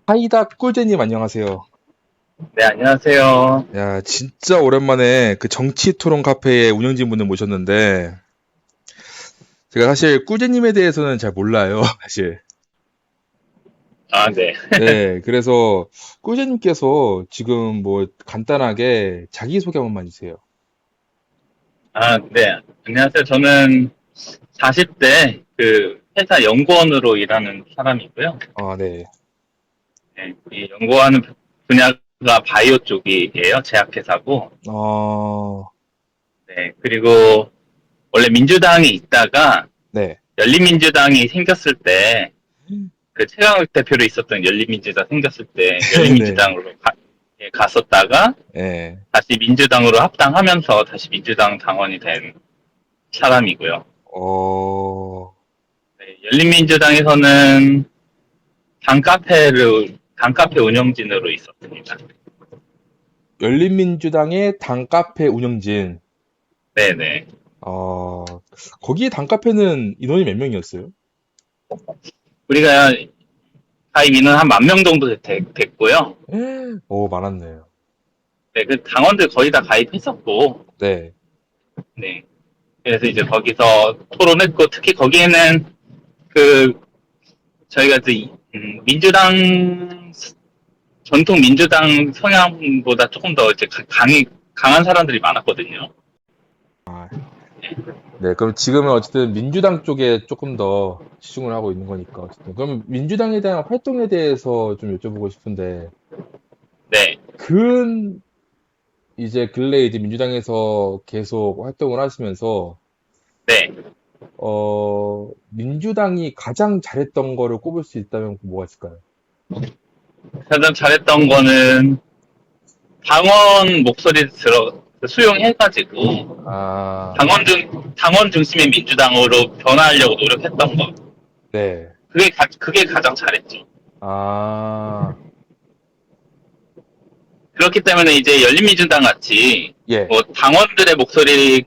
하이다 꿀제님 안녕하세요. 네, 안녕하세요. 야, 진짜 오랜만에 그 정치 토론 카페의 운영진 분을 모셨는데, 제가 사실 꿀제님에 대해서는 잘 몰라요, 사실. 아, 네. 네, 그래서 꿀제님께서 지금 뭐 간단하게 자기소개 한 번만 해주세요. 아, 네. 안녕하세요. 저는 40대 그 회사 연구원으로 일하는 사람이고요. 아, 네. 네, 이 연구하는 분야가 바이오 쪽이에요. 제약회사고. 어, 네, 그리고 원래 민주당에 있다가 네. 열린민주당이 생겼을 때, 그 최강욱 대표로 있었던 열린민주당 생겼을 때 네. 열린민주당으로 예, 갔었다가 네. 다시 민주당으로 합당하면서 다시 민주당 당원이 된 사람이고요. 어, 네, 열린민주당에서는 단카페 운영진으로 있었습니다. 열린민주당의 단카페 운영진. 네네. 어, 거기 단카페는 인원이 몇 명이었어요? 우리가 가입 인원 한 10,000명 정도 됐고요. 오, 많았네요. 네, 그 당원들 거의 다 가입했었고, 네. 네. 그래서 이제 거기서 토론했고, 특히 거기에는 그, 저희가 이제, 민주당, 전통 민주당 성향보다 조금 더 이제 강한 사람들이 많았거든요. 아, 네, 그럼 지금은 어쨌든 민주당 쪽에 조금 더 치중을 하고 있는 거니까, 어쨌든. 그럼 민주당에 대한 활동에 대해서 좀 여쭤보고 싶은데, 네. 근, 이제 근래 이제 민주당에서 계속 활동을 하시면서, 네. 민주당이 가장 잘했던 거를 꼽을 수 있다면 뭐가 있을까요? 가장 잘했던 거는 당원 목소리 수용해가지고 아, 당원 중심의 민주당으로 변화하려고 노력했던 거. 네. 그게 가장 잘했죠. 아, 그렇기 때문에 이제 열린민주당 같이 예. 뭐 당원들의 목소리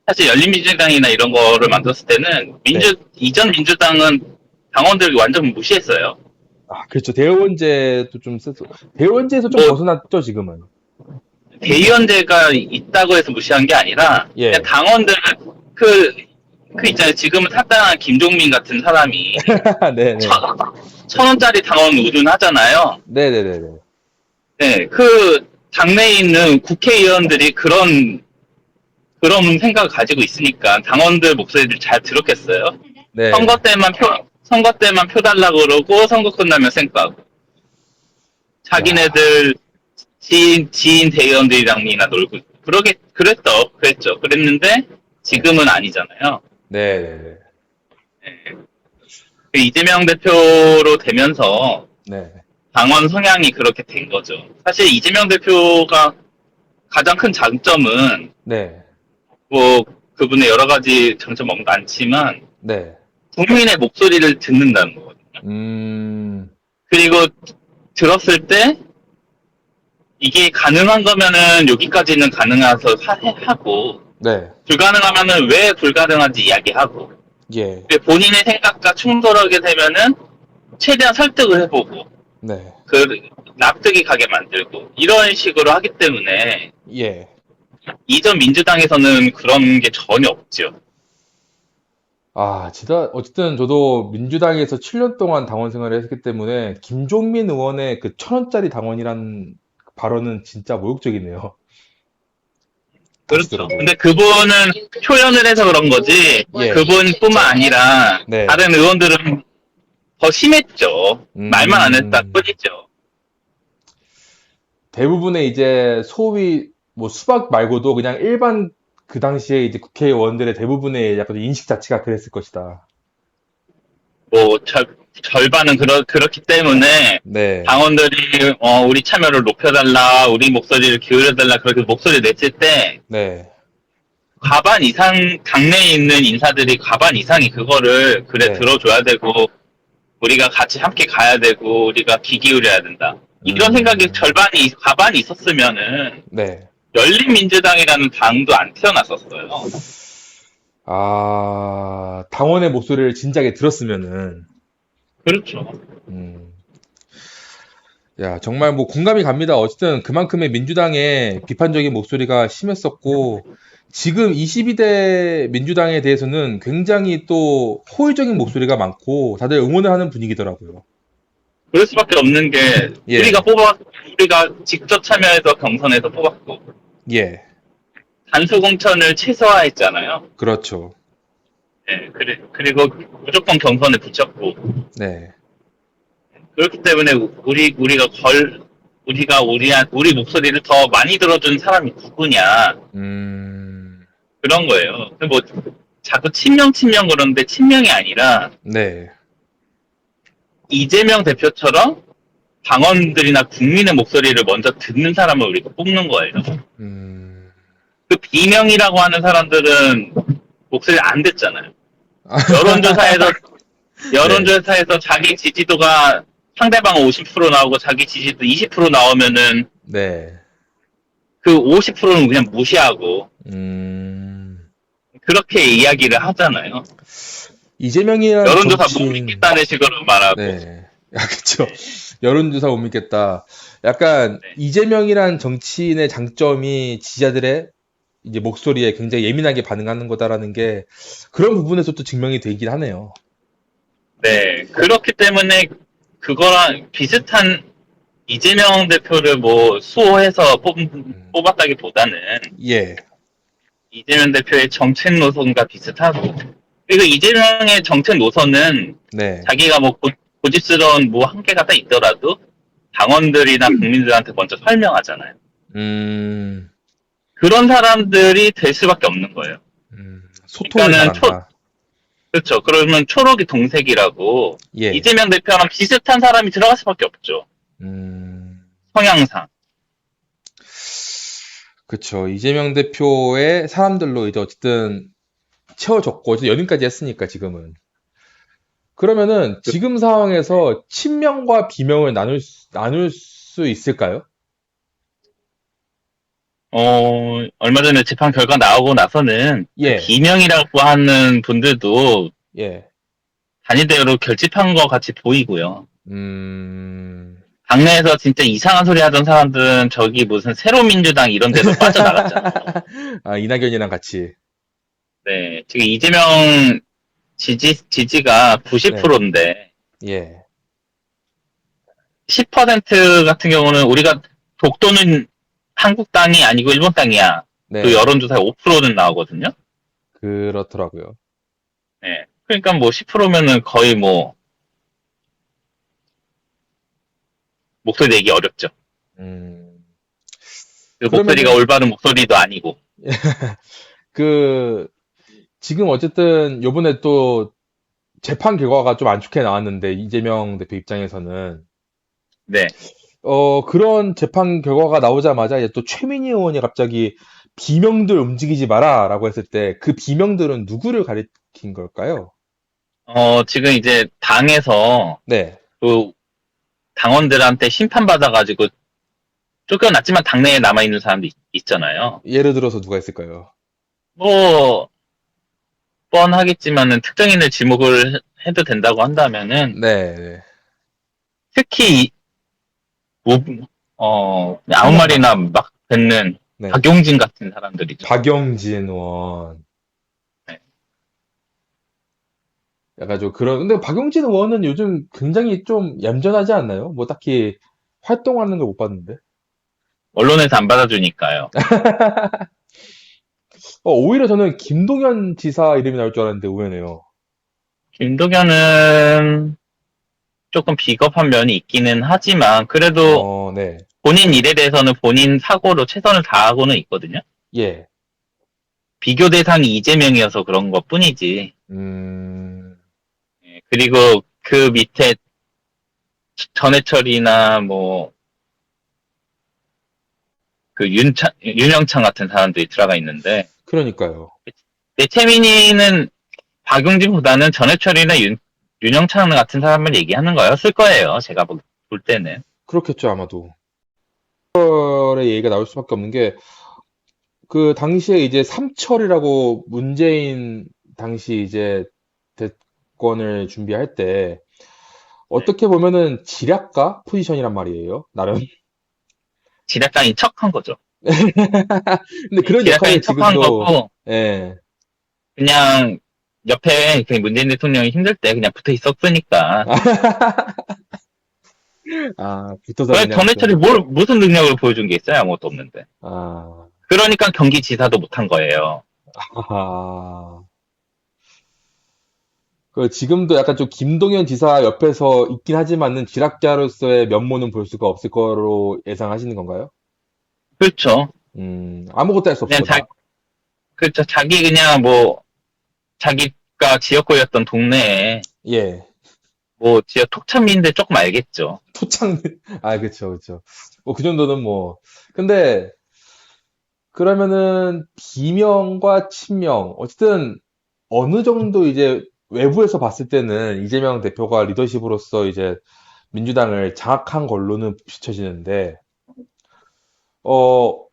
사실 열린민주당이나 이런 거를 만들었을 때는 네. 이전 민주당은 당원들을 완전 무시했어요. 아, 그렇죠. 대의원제도 좀 대의원제에서 좀 뭐 벗어났죠, 지금은. 대의원제가 있다고 해서 무시한 게 아니라 그냥 예. 당원들 그 있잖아요. 지금은 탈당한 김종민 같은 사람이 네네. 천 원짜리 당원 운운하잖아요. 네네네네. 네, 그 당내에 있는 국회의원들이 그런 생각을 가지고 있으니까 당원들 목소리를 잘 들었겠어요. 네. 선거 때만 표 달라고 그러고 선거 끝나면 쌩까고 야, 자기네들 지인 대의원들이랑이나 놀고 그랬죠. 그랬는데 네. 지금은 아니잖아요. 네네네. 네. 그 이재명 대표로 되면서 네. 당원 성향이 그렇게 된 거죠. 사실 이재명 대표가 가장 큰 장점은 네. 뭐 그분의 여러 가지 장점 많지만 네. 국민의 목소리를 듣는다는 거거든요. 음, 그리고 들었을 때 이게 가능한 거면은 여기까지는 가능해서 하고 네. 불가능하면은 왜 불가능한지 이야기하고 예. 본인의 생각과 충돌하게 되면은 최대한 설득을 해보고 네. 그 납득이 가게 만들고 이런 식으로 하기 때문에 예. 이전 민주당에서는 그런 게 전혀 없죠. 아, 진짜, 어쨌든 저도 민주당에서 7년 동안 당원 생활을 했기 때문에, 김종민 의원의 그 1,000원짜리 당원이란 발언은 진짜 모욕적이네요. 다시 그렇죠. 들어도. 근데 그분은 표현을 해서 그런 거지 예. 그분뿐만 아니라 네. 다른 의원들은 더 심했죠. 말만 안 했다 음, 뿐이죠. 대부분의 이제 소위 뭐 수박 말고도 그냥 일반 그 당시에 이제 국회의원들의 대부분의 약간 인식 자체가 그랬을 것이다. 뭐 절반은 그렇기 때문에 네. 당원들이 우리 참여를 높여달라, 우리 목소리를 기울여달라 그렇게 목소리 냈을 때 네. 과반 이상 당내에 있는 인사들이 과반 이상이 그거를 그래 네. 들어줘야 되고 우리가 같이 함께 가야 되고 우리가 귀 기울여야 된다. 이런 생각이 음, 과반이 있었으면은 네. 열린민주당이라는 당도 안 태어났었어요. 아, 당원의 목소리를 진작에 들었으면은, 그렇죠. 음. 야, 정말 뭐 공감이 갑니다. 어쨌든 그만큼의 민주당의 비판적인 목소리가 심했었고, 지금 22대 민주당에 대해서는 굉장히 또 호의적인 목소리가 많고, 다들 응원을 하는 분위기더라고요. 그럴 수밖에 없는 게 예, 우리가 직접 참여해서 경선에서 뽑았고 예, 단수 공천을 최소화했잖아요. 그렇죠. 예, 그리고 무조건 경선에 붙였고 네, 그렇기 때문에 우리 목소리를 더 많이 들어준 사람이 누구냐 음, 그런 거예요. 뭐 자꾸 친명 그러는데 친명이 아니라 네, 이재명 대표처럼 당원들이나 국민의 목소리를 먼저 듣는 사람을 우리가 뽑는 거예요. 음, 그 비명이라고 하는 사람들은 목소리 안 듣잖아요. 여론조사에서 네, 여론조사에서 자기 지지도가 상대방 50% 나오고 자기 지지도 20% 나오면은 네, 그 50%는 그냥 무시하고 음, 그렇게 이야기를 하잖아요. 이재명이란 여론조사 못 정치인, 믿겠다는 식으로 말하고. 네, 아, 그쵸. 네, 여론조사 못 믿겠다. 약간 네, 이재명이란 정치인의 장점이 지지자들의 이제 목소리에 굉장히 예민하게 반응하는 거다라는 게 그런 부분에서 또 증명이 되긴 하네요. 네. 그렇기 때문에 그거랑 비슷한 이재명 대표를 뭐 수호해서 음, 뽑았다기보다는 예, 이재명 대표의 정책 노선과 비슷하고 그리고 이재명의 정책 노선은 네, 자기가 뭐 고집스러운 뭐 한계가 딱 있더라도 당원들이나 국민들한테 먼저 설명하잖아요. 음, 그런 사람들이 될 수밖에 없는 거예요. 소통을 그러니까는 잘한다. 그렇죠. 그러면 초록이 동색이라고 예, 이재명 대표랑 비슷한 사람이 들어갈 수밖에 없죠. 음, 성향상. 그쵸. 이재명 대표의 사람들로 이제 어쨌든 채워졌고, 어쨌든 연임까지 했으니까 지금은. 그러면은 지금 상황에서 친명과 비명을 나눌 수 있을까요? 얼마 전에 재판 결과 나오고 나서는 그 예, 비명이라고 하는 분들도 예, 단위대로 결집한 것 같이 보이고요. 음, 당내에서 진짜 이상한 소리 하던 사람들은 저기 무슨 새로민주당 이런 데로 빠져나갔잖아요. 아, 이낙연이랑 같이. 네, 지금 이재명 지지가 네, 90%인데 예, 10% 같은 경우는 우리가 독도는 한국 땅이 아니고 일본 땅이야. 그 네, 여론조사에 5%는 나오거든요. 그렇더라고요. 네, 그러니까 뭐 10%면은 거의 뭐 목소리 내기 어렵죠. 음, 그 목소리가 그러면은, 올바른 목소리도 아니고. 그, 지금 어쨌든 요번에 또 재판 결과가 좀 안 좋게 나왔는데, 이재명 대표 입장에서는, 네. 그런 재판 결과가 나오자마자 이제 또 최민희 의원이 갑자기 비명들 움직이지 마라 라고 했을 때 그 비명들은 누구를 가리킨 걸까요? 지금 이제 당에서 네. 그 당원들한테 심판받아가지고 쫓겨났지만 당내에 남아있는 사람도 있잖아요. 예를 들어서 누가 있을까요? 뭐, 뻔하겠지만은 특정인을 지목을 해도 된다고 한다면은 네, 네. 특히, 뭐, 아무 한명만. 말이나 막 뱉는 네. 박용진 같은 사람들이죠. 박영진 의원. 네. 약간 좀 그런, 근데 박용진 의원은 요즘 굉장히 좀 얌전하지 않나요? 뭐 딱히 활동하는 걸 못 봤는데. 언론에서 안 받아주니까요. 오히려 저는 김동연 지사 이름이 나올 줄 알았는데 의외네요. 김동연은 조금 비겁한 면이 있기는 하지만 그래도 네. 본인 일에 대해서는 본인 사고로 최선을 다하고는 있거든요. 예. 비교 대상이 이재명이어서 그런 것 뿐이지. 음, 예, 그리고 그 밑에 전해철이나 뭐, 그 윤영창 같은 사람들이 들어가 있는데, 그러니까요. 최민희는 박용진보다는 전해철이나 윤영창 같은 사람을 얘기하는 거였을 거예요. 제가 볼 때는. 그렇겠죠, 아마도. 의 얘기가 나올 수밖에 없는 게, 그 당시에 이제 삼철이라고 문재인 당시 이제 대권을 준비할 때, 네. 어떻게 보면은 지략가 포지션이란 말이에요. 나름. 지략가인 척한 거죠. 근데 예, 그런 역할을 지략가인 척한 지금도, 거고, 예. 그냥 옆에 그 문재인 대통령이 힘들 때 그냥 붙어 있었으니까. 아, 붙어서 왜 그냥 전해철이 좀, 무슨 능력을 보여준 게 있어요? 아무것도 없는데. 아, 그러니까 경기지사도 못한 거예요. 아. 그 지금도 약간 좀 김동연 지사 옆에서 있긴 하지만은 지략자로서의 면모는 볼 수가 없을 거로 예상하시는 건가요? 그렇죠. 아무것도 할 수 없을 그냥 거다. 그렇죠. 자기 그냥 뭐, 자기가 지역구였던 동네에 예. 뭐, 지역 톡천민들 조금 알겠죠. 토착, 아, 그쵸, 그쵸. 뭐, 그 정도는 뭐. 근데, 그러면은, 비명과 친명, 어쨌든, 어느 정도 이제, 외부에서 봤을 때는 이재명 대표가 리더십으로서 이제, 민주당을 장악한 걸로는 비춰지는데,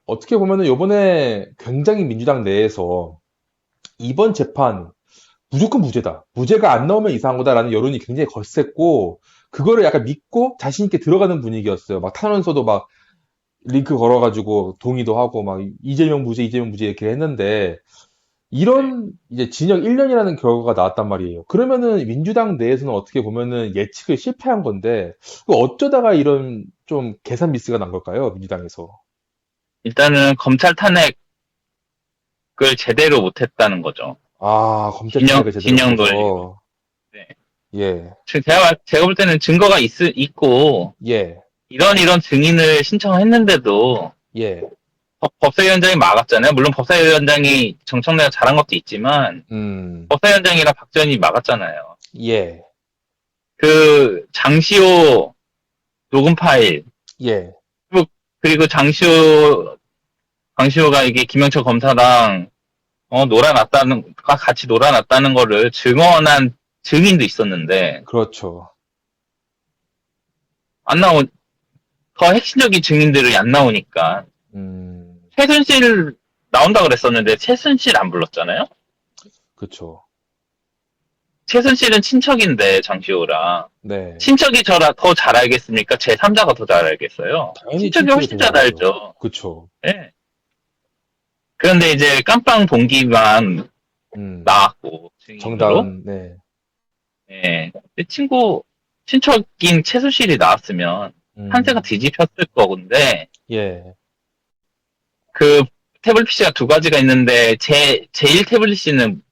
어떻게 보면은 요번에 굉장히 민주당 내에서 이번 재판 무조건 무죄다. 무죄가 안 나오면 이상한 거다라는 여론이 굉장히 거셌고, 그거를 약간 믿고 자신 있게 들어가는 분위기였어요. 막 탄원서도 막 링크 걸어가지고 동의도 하고 막 이재명 무죄 이렇게 했는데, 네. 이런 이제 징역 1년이라는 결과가 나왔단 말이에요. 그러면은 민주당 내에서는 어떻게 보면은 예측을 실패한 건데, 어쩌다가 이런 좀 계산 미스가 난 걸까요? 민주당에서. 일단은 검찰 탄핵을 제대로 못했다는 거죠. 아, 검찰 탄핵을 제대로 진영 논리로. 못해서, 네. 예, 제가 볼 때는 증거가 있고, 예, 이런 증인을 신청했는데도 예, 법사위원장이 막았잖아요. 물론 법사위원장이 정청래가 잘한 것도 있지만, 음, 법사위원장이랑 박지원이 막았잖아요. 예, 그, 장시호 녹음 파일, 예, 그리고 강시호가 이게 김영철 검사랑, 같이 놀아놨다는 거를 증언한 증인도 있었는데, 그렇죠. 안 나온, 더 핵심적인 증인들이 안 나오니까, 음, 최순실 나온다 그랬었는데, 최순실 안 불렀잖아요? 그쵸. 최순실은 친척인데, 장시호랑. 네. 친척이 저라 더 잘 알겠습니까? 제3자가 더 잘 알겠어요. 당연히 친척이 친척이 더 훨씬 잘 잘 알죠. 알죠. 그쵸. 예. 그런데 이제 깜빵 동기만 음, 나왔고, 증인으로. 정다은, 네. 예. 근데 친척인 최순실이 나왔으면 판세가 음, 뒤집혔을 거건데, 예, 그 태블릿 PC가 두 가지가 있는데, 제1 태블릿 PC는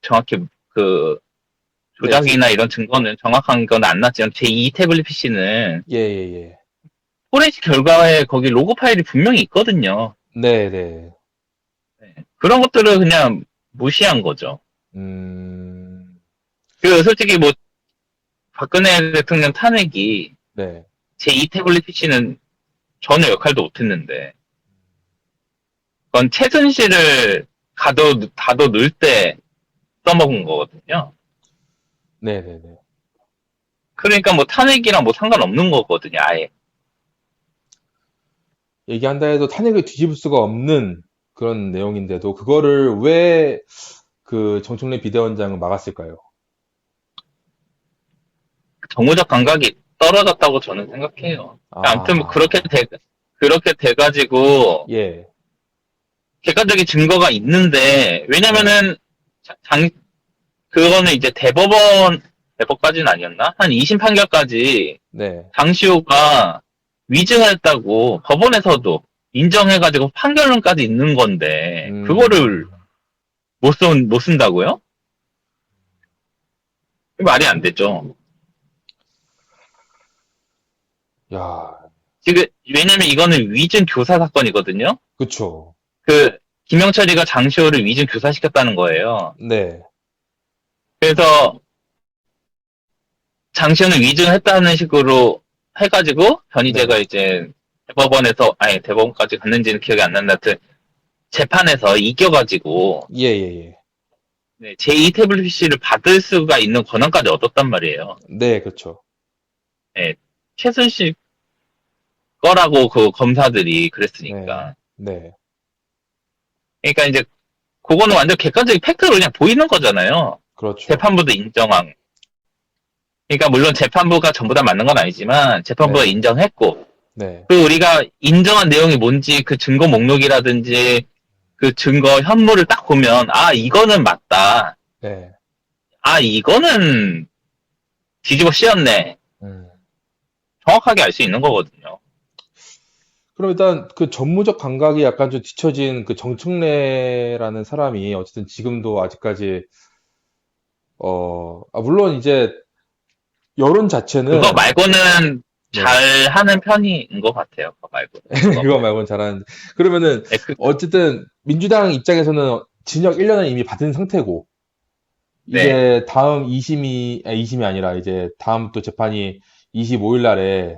정확히 그 네, 조작이나 이런 증거는 정확한 건 안 났지만, 제2 태블릿 PC는 예, 예, 예. 포렌식 결과에 거기 로고 파일이 분명히 있거든요. 네, 네. 네. 그런 것들을 그냥 무시한 거죠. 음, 솔직히 뭐, 박근혜 대통령 탄핵이 네. 제2 태블릿 PC는 전혀 역할도 못했는데, 그건 최순실을 다도 넣을 때 써먹은 거거든요. 네, 네, 네. 그러니까 뭐 탄핵이랑 뭐 상관없는 거거든요, 아예. 얘기한다 해도 탄핵을 뒤집을 수가 없는 그런 내용인데도, 그거를 왜 그 정청래 비대위원장은 막았을까요? 정무적 감각이 떨어졌다고 저는 생각해요. 아무튼 뭐 아, 그렇게 돼가지고, 예, 객관적인 증거가 있는데, 네, 왜냐면은, 그거는 이제 대법까지는 아니었나? 한 2심 판결까지 네. 장시호가 위증을 했다고 법원에서도 인정해가지고 판결문까지 있는 건데, 그거를 음, 못 쓴다고요? 말이 안 되죠. 야, 지금, 왜냐면 이거는 위증 교사 사건이거든요? 그쵸. 그, 김영철이가 장시호를 위증 교사시켰다는 거예요. 네, 그래서 장시호는 위증을 했다는 식으로 해가지고, 네. 변희재가 이제 대법원까지 갔는지는 기억이 안 난다. 하여튼, 재판에서 이겨가지고, 예, 예, 예. 네, 제2 태블릿 PC를 받을 수가 있는 권한까지 얻었단 말이에요. 네, 그쵸. 네, 최순실 거라고 그 검사들이 네, 그랬으니까. 네. 그러니까 이제 그거는 완전 객관적인 팩트로 그냥 보이는 거잖아요. 그렇죠. 재판부도 인정한. 그러니까 물론 재판부가 전부 다 맞는 건 아니지만 재판부가 네, 인정했고 네, 그 우리가 인정한 내용이 뭔지 그 증거 목록이라든지 그 증거 현물을 딱 보면 아 이거는 맞다. 네. 아 이거는 뒤집어 씌웠네. 음. 정확하게 알 수 있는 거거든요. 그럼 일단 그 전무적 감각이 약간 좀 뒤처진 그 정청래라는 사람이 어쨌든 지금도 아직까지 물론 이제 여론 그거 자체는 말고는 네, 잘 하는 편인 것 같아요. 그거 말고는. 그거 그거 말고. 말고는 잘하는데 그러면은 네, 그, 어쨌든 민주당 입장에서는 징역 1년은 이미 받은 상태고 네. 이제 다음 2심이 아니라 이제 다음 또 재판이 25일 날에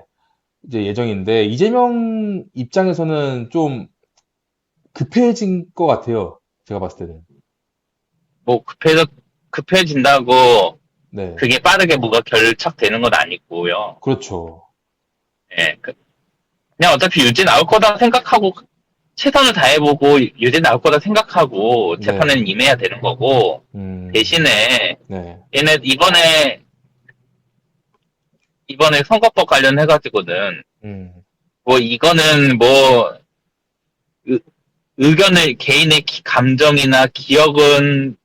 이제 예정인데 이재명 입장에서는 좀 급해진 것 같아요. 제가 봤을 때는. 뭐 급해진다고 네, 그게 빠르게 뭐가 결착되는 건 아니고요. 그렇죠. 예, 그냥 어차피 유죄 나올 거다 생각하고 최선을 다해보고 유죄 나올 거다 생각하고 네, 재판에는 임해야 되는 거고 음, 대신에 네, 얘네 이번에 선거법 관련해가지고는 음, 뭐 이거는 뭐 의- 의견을 개인의 감정이나 기억은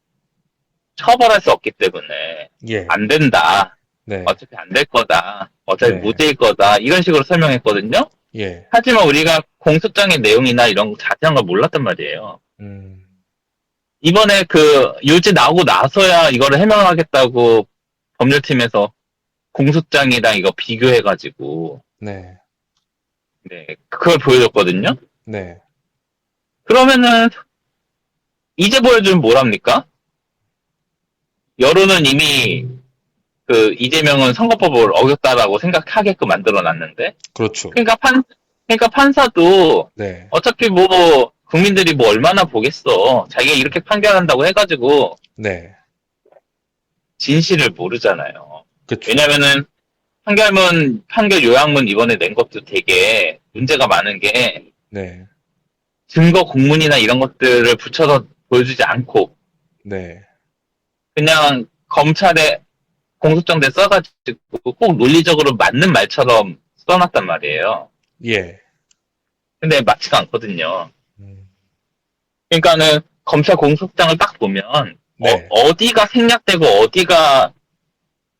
처벌할 수 없기 때문에 예, 안 된다. 네, 어차피 안 될 거다. 어차피 네, 무죄일 거다. 이런 식으로 설명했거든요. 예, 하지만 우리가 공소장의 내용이나 이런 거 자세한 걸 몰랐단 말이에요. 음, 이번에 그 유죄 나오고 나서야 이거를 해명하겠다고 법률팀에서 공소장이랑 이거 비교해가지고 네, 네, 그걸 보여줬거든요. 네, 그러면은 이제 보여주면 뭐랍니까? 여론은 이미 그 이재명은 선거법을 어겼다라고 생각하게끔 만들어놨는데, 그렇죠. 그러니까 그러니까 판사도 네, 어차피 뭐 국민들이 뭐 얼마나 보겠어. 자기가 이렇게 판결한다고 해가지고 네, 진실을 모르잖아요. 그렇죠. 왜냐면은 판결 요약문 이번에 낸 것도 되게 문제가 많은 게 네, 증거 공문이나 이런 것들을 붙여서 보여주지 않고 네, 그냥 검찰에 공소장대 써가지고 꼭 논리적으로 맞는 말처럼 써놨단 말이에요. 예, 근데 맞지가 않거든요. 음, 그러니까는 검찰 공소장을 딱 보면 네, 어디가 생략되고 어디가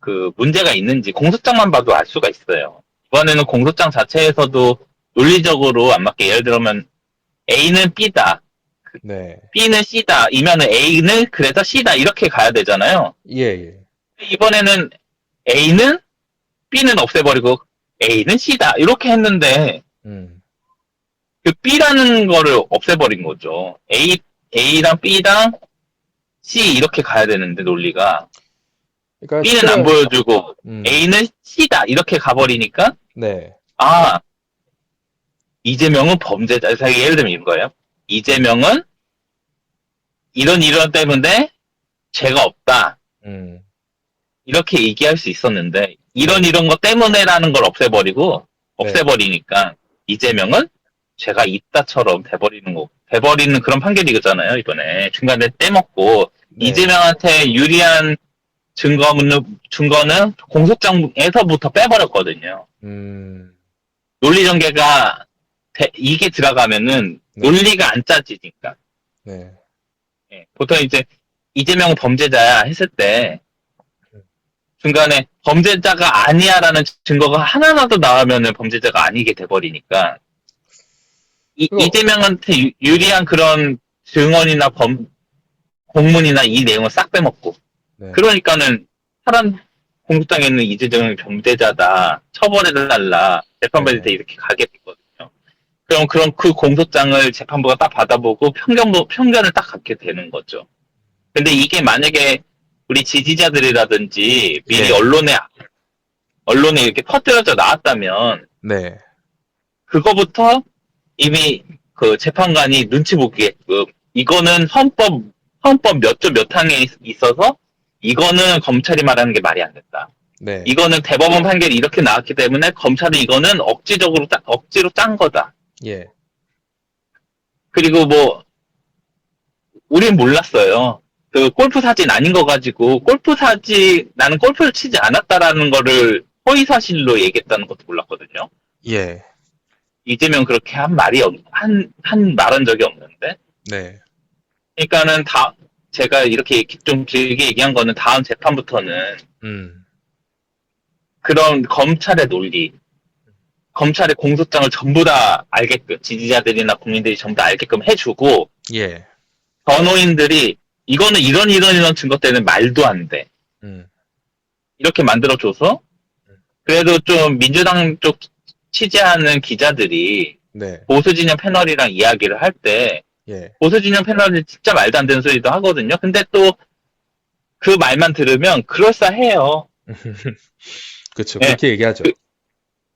그 문제가 있는지 공소장만 봐도 알 수가 있어요. 이번에는 공소장 자체에서도 논리적으로 안 맞게 예를 들면 A는 B다. 네, B는 C다. 이면은 A는 그래서 C다. 이렇게 가야 되잖아요. 예, 예, 이번에는 A는 B는 없애버리고 A는 C다. 이렇게 했는데 음, 그 B라는 거를 없애버린 거죠. A랑 B랑 C 이렇게 가야 되는데 논리가 그러니까 쉽게 B는 안 보여주고 음, A는 C다. 이렇게 가버리니까 네, 아 이재명은 범죄자. 예를 들면 이런 거예요. 이재명은 이런 때문에 죄가 없다. 음, 이렇게 얘기할 수 있었는데 네, 이런 것 때문에라는 걸 없애버리고 네, 없애버리니까 이재명은 죄가 있다처럼 돼버리는 그런 판결이잖아요. 이번에 중간에 떼먹고 네, 이재명한테 유리한 증거는 공소장에서부터 빼버렸거든요. 음, 논리 전개가 이게 들어가면은 네, 논리가 안 짜지니까. 네, 예, 보통 이제 이재명은 범죄자야 했을 때 중간에 범죄자가 아니야라는 증거가 하나라도 나오면은 범죄자가 아니게 돼버리니까 그거, 이재명한테 네, 유리한 그런 증언이나 공문이나 이 내용을 싹 빼먹고 네, 그러니까는 사람 공소장에 있는 이재명이 범죄자다 처벌해달라 재판받을 때 네, 이렇게 가게 됐거든요. 그럼 그 공소장을 재판부가 딱 받아보고 편견을 딱 갖게 되는 거죠. 근데 이게 만약에 우리 지지자들이라든지 미리 예, 언론에 이렇게 퍼뜨려져 나왔다면 네, 그거부터 이미 그 재판관이 눈치 보기게끔 이거는 헌법 몇 조 몇 항에 있어서 이거는 검찰이 말하는 게 말이 안 된다. 네, 이거는 대법원 판결이 이렇게 나왔기 때문에 검찰은 이거는 억지로 짠 거다. 예, 그리고 뭐 우린 몰랐어요. 그 골프 사진 아닌 거 가지고 나는 골프를 치지 않았다라는 거를 허위 사실로 얘기했다는 것도 몰랐거든요. 예, 이재명 그렇게 한 말한 적이 없는데. 네, 그러니까는 제가 이렇게 좀 길게 얘기한 거는 다음 재판부터는 음, 그런 검찰의 논리, 검찰의 공소장을 전부 다 알게끔, 지지자들이나 국민들이 전부 다 알게끔 해주고, 예, 변호인들이 이거는 이런 증거 때문에 말도 안 돼. 음, 이렇게 만들어줘서, 그래도 좀 민주당 쪽 취재하는 기자들이 네, 보수 진영 패널이랑 이야기를 할 때, 예. 보수 진영 패널이 진짜 말도 안 되는 소리도 하거든요. 근데 또 그 말만 들으면 그럴싸해요. 그쵸. 예, 그렇게 얘기하죠.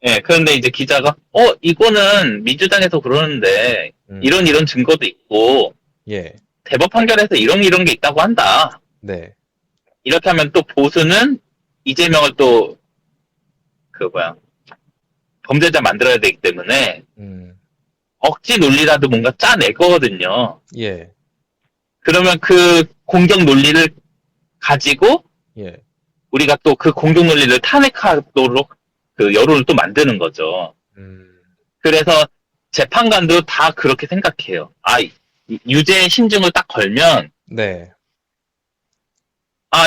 예, 그런데 이제 기자가, 이거는 민주당에서 그러는데, 음, 이런 증거도 있고, 예, 대법 판결에서 이런 게 있다고 한다. 네, 이렇게 하면 또 보수는 이재명을 또, 범죄자 만들어야 되기 때문에, 음, 억지 논리라도 뭔가 짜낼 거거든요. 예, 그러면 그 공격 논리를 가지고, 예, 우리가 또 그 공격 논리를 탄핵하도록 그 여론을 또 만드는 거죠. 음, 그래서 재판관도 다 그렇게 생각해요. 유죄 심증을 딱 걸면, 네,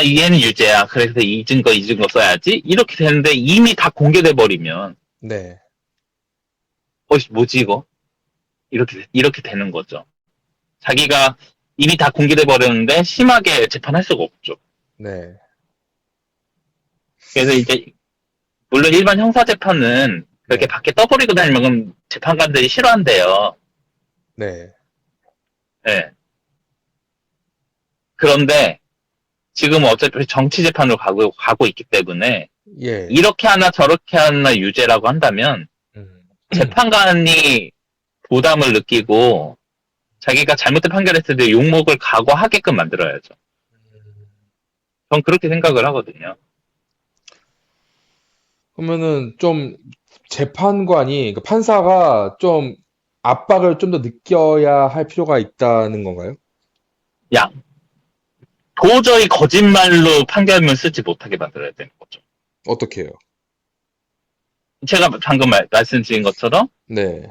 얘는 유죄야. 그래서 이 증거 써야지. 이렇게 되는데 이미 다 공개돼 버리면, 네, 뭐지 이거? 이렇게 되는 거죠. 자기가 이미 다 공개돼 버렸는데 심하게 재판할 수가 없죠. 네, 그래서 이제 물론 일반 형사 재판은 그렇게 네, 밖에 떠버리고 다니면 재판관들이 싫어한대요. 네, 예. 그런데 지금 어차피 정치 재판으로 가고 있기 때문에 예, 이렇게 하나 저렇게 하나 유죄라고 한다면 음, 재판관이 부담을 느끼고 자기가 잘못된 판결했을 때 욕먹을 각오하게끔 만들어야죠. 전 그렇게 생각을 하거든요. 그러면은 좀 재판관이, 그 판사가 좀 압박을 좀 더 느껴야 할 필요가 있다는 건가요? 야, 도저히 거짓말로 판결문 쓰지 못하게 만들어야 되는 거죠. 어떻게 해요? 제가 방금 말씀드린 것처럼 네.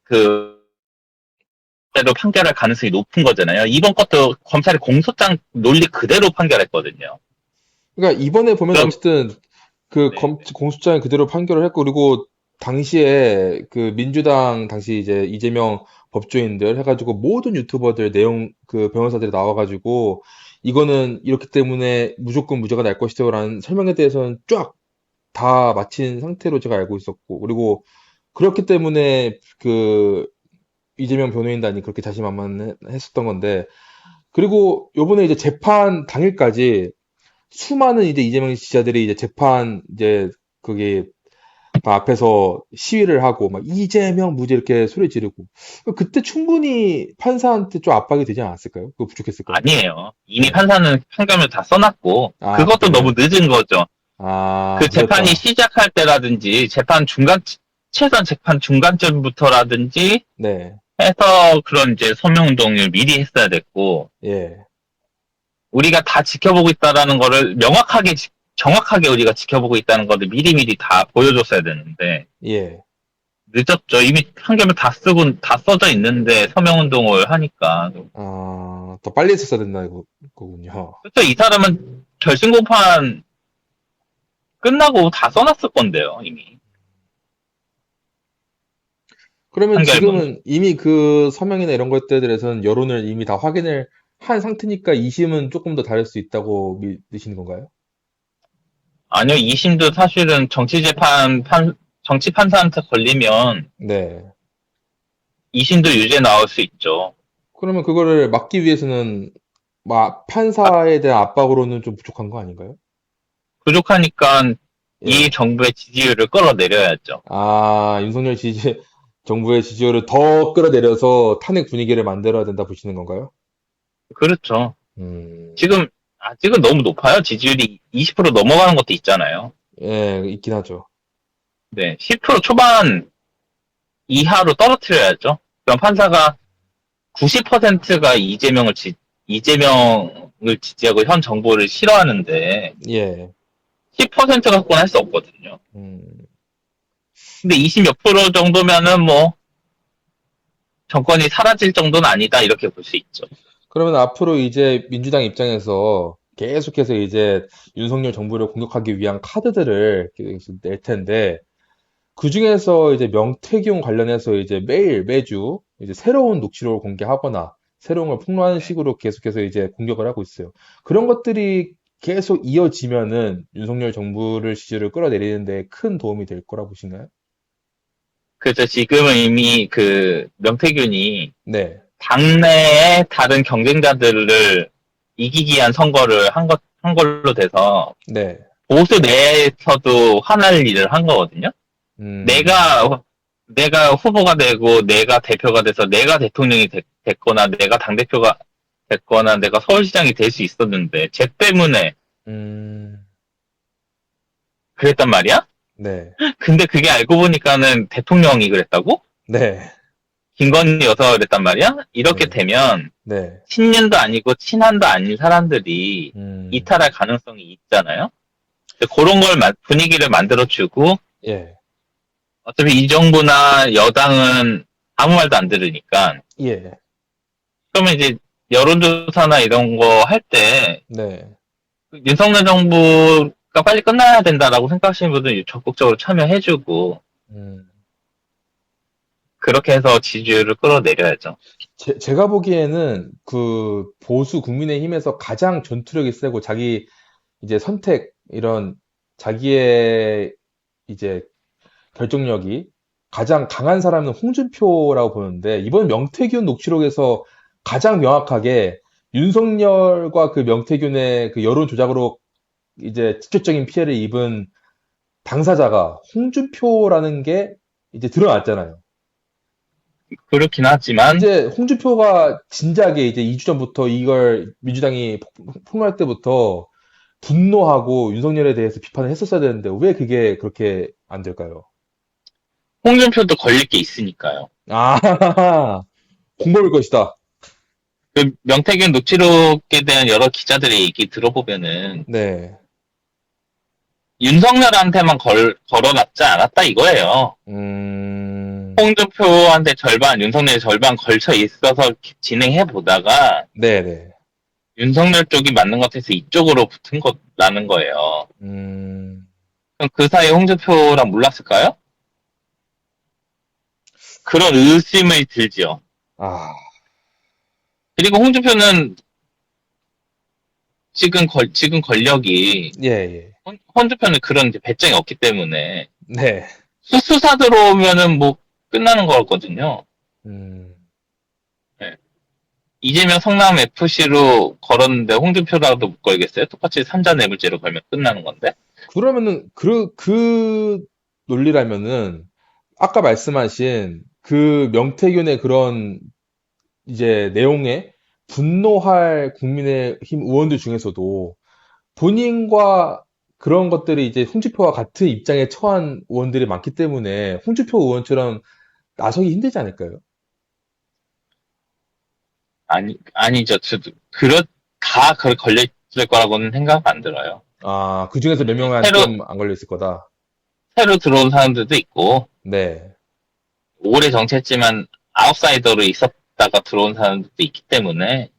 그 대로 판결할 가능성이 높은 거잖아요. 이번 것도 검찰이 공소장 논리 그대로 판결했거든요. 그러니까 이번에 보면 그럼 어쨌든 그 네, 공소장에 그대로 판결을 했고, 그리고 당시에 그 민주당 당시 이제 이재명 법조인들 해가지고 모든 유튜버들 내용 그 변호사들이 나와가지고 이거는 이렇기 때문에 무조건 무죄가 날 것이다라는 설명에 대해서는 쫙 다 마친 상태로 제가 알고 있었고, 그리고 그렇기 때문에 그 이재명 변호인단이 그렇게 자신만만했었던 건데, 그리고 요번에 이제 재판 당일까지 수많은 이제 이재명 지지자들이 이제 재판 이제 거기 앞에서 시위를 하고 막 이재명 무죄 이렇게 소리 지르고, 그때 충분히 판사한테 좀 압박이 되지 않았을까요? 그거 부족했을까요? 아니에요. 이미 네. 판사는 판결을 다 써놨고 아, 그것도 너무 그때는. 늦은 거죠. 아, 그 재판이 늦었다. 시작할 때라든지 최소한 재판 중간쯤부터라든지 네. 해서 그런 이제 서명운동을 미리 했어야 됐고 예. 우리가 다 지켜보고 있다라는 거를 정확하게 우리가 지켜보고 있다는 거를 미리미리 다 보여줬어야 되는데 예. 늦었죠. 이미 판결문 다 쓰고 다 써져 있는데 서명운동을 하니까. 아, 더 빨리 했었어야 된다, 거군요. 그렇죠. 이 사람은 결심 공판 끝나고 다 써놨을 건데요, 이미. 그러면 판결문을. 지금은 이미 그 서명이나 이런 것들에 대해서는 여론을 이미 다 확인을 한 상태니까 2심은 조금 더 다를 수 있다고 믿으시는 건가요? 아니요, 2심도 사실은 정치 판사한테 걸리면 네. 2심도 유죄 나올 수 있죠. 그러면 그거를 막기 위해서는 판사에 대한 압박으로는 좀 부족한 거 아닌가요? 부족하니까 이 예. 정부의 지지율을 끌어내려야죠. 아, 윤석열 정부의 지지율을 더 끌어내려서 탄핵 분위기를 만들어야 된다 보시는 건가요? 그렇죠. 음, 아직은 너무 높아요. 지지율이 20% 넘어가는 것도 있잖아요. 예, 있긴 하죠. 네, 10% 초반 이하로 떨어뜨려야죠. 그럼 판사가 90%가 이재명을 지지하고 현 정부를 싫어하는데 예. 10% 갖고는 할 수 없거든요. 음, 근데 20 몇 프로 정도면은 뭐 정권이 사라질 정도는 아니다 이렇게 볼 수 있죠. 그러면 앞으로 이제 민주당 입장에서 계속해서 이제 윤석열 정부를 공격하기 위한 카드들을 계속 낼 텐데, 그 중에서 이제 명태균 관련해서 이제 매일, 매주 이제 새로운 녹취록을 공개하거나 새로운 걸 폭로하는 식으로 계속해서 이제 공격을 하고 있어요. 그런 것들이 계속 이어지면은 윤석열 정부를 지지를 끌어내리는데 큰 도움이 될 거라 보시나요? 그래서 지금은 이미 그 명태균이 네, 당내의 다른 경쟁자들을 이기기 위한 선거를 한 걸로 돼서 네, 보수 내에서도 화날 일을 한 거거든요. 음, 내가 후보가 되고 내가 대표가 돼서 내가 대통령이 됐거나 내가 당대표가 됐거나 내가 서울시장이 될 수 있었는데 쟤 때문에 음, 그랬단 말이야? 네, 근데 그게 알고 보니까는 대통령이 그랬다고? 네, 김건희 여사가 그랬단 말이야? 이렇게 네, 되면 네, 친윤도 아니고 친한도 아닌 사람들이 음, 이탈할 가능성이 있잖아요. 그런 걸 분위기를 만들어주고 예, 어차피 이 정부나 여당은 아무 말도 안 들으니까 예, 그러면 이제 여론조사나 이런 거 할 때 네, 윤석열 정부가 빨리 끝나야 된다라고 생각하시는 분들은 적극적으로 참여해주고 음. 그렇게 해서 지지율을 끌어내려야죠. 제가 보기에는 그 보수 국민의힘에서 가장 전투력이 세고 자기 이제 선택 이런 자기의 이제 결정력이 가장 강한 사람은 홍준표라고 보는데 이번 명태균 녹취록에서 가장 명확하게 윤석열과 그 명태균의 그 여론 조작으로 이제 직접적인 피해를 입은 당사자가 홍준표라는 게 이제 드러났잖아요. 그렇긴 하지만 이제 홍준표가 진작에 이제 2주 전부터 이걸 민주당이 폭로할 때부터 분노하고 윤석열에 대해서 비판을 했었어야 되는데 왜 그게 그렇게 안 될까요? 홍준표도 걸릴 게 있으니까요. 아, 공범일 것이다. 그 명태균 녹취록에 대한 여러 기자들의 얘기 들어보면은 네. 윤석열한테만 걸어놨지 않았다 이거예요. 음, 홍준표한테 절반, 윤석열이 절반 걸쳐 있어서 진행해 보다가 네네. 윤석열 쪽이 맞는 것 같아서 이쪽으로 붙은 거라는 거예요. 음, 그럼 그 사이에 홍준표랑 몰랐을까요? 그런 의심을 들지요. 아, 그리고 홍준표는 지금 권력이 예, 예. 홍준표는 그런 이제 배짱이 없기 때문에 네. 수사 들어오면은 뭐 끝나는 거거든요. 음, 네. 이재명 성남 FC로 걸었는데 홍준표라도 못 걸겠어요? 똑같이 삼자 뇌물죄로 걸면 끝나는 건데. 그러면은, 그 논리라면은, 아까 말씀하신 그 명태균의 그런 이제 내용에 분노할 국민의힘 의원들 중에서도 본인과 그런 것들이 이제 홍준표와 같은 입장에 처한 의원들이 많기 때문에 홍준표 의원처럼 나서기 힘들지 않을까요? 아니죠. 걸려있을 거라고는 생각 안 들어요. 아, 그 중에서 몇 명은 새로, 좀 안 걸려 있을 거다. 새로 들어온 사람들도 있고, 네. 오래 정치했지만 아웃사이더로 있었다가 들어온 사람들도 있기 때문에,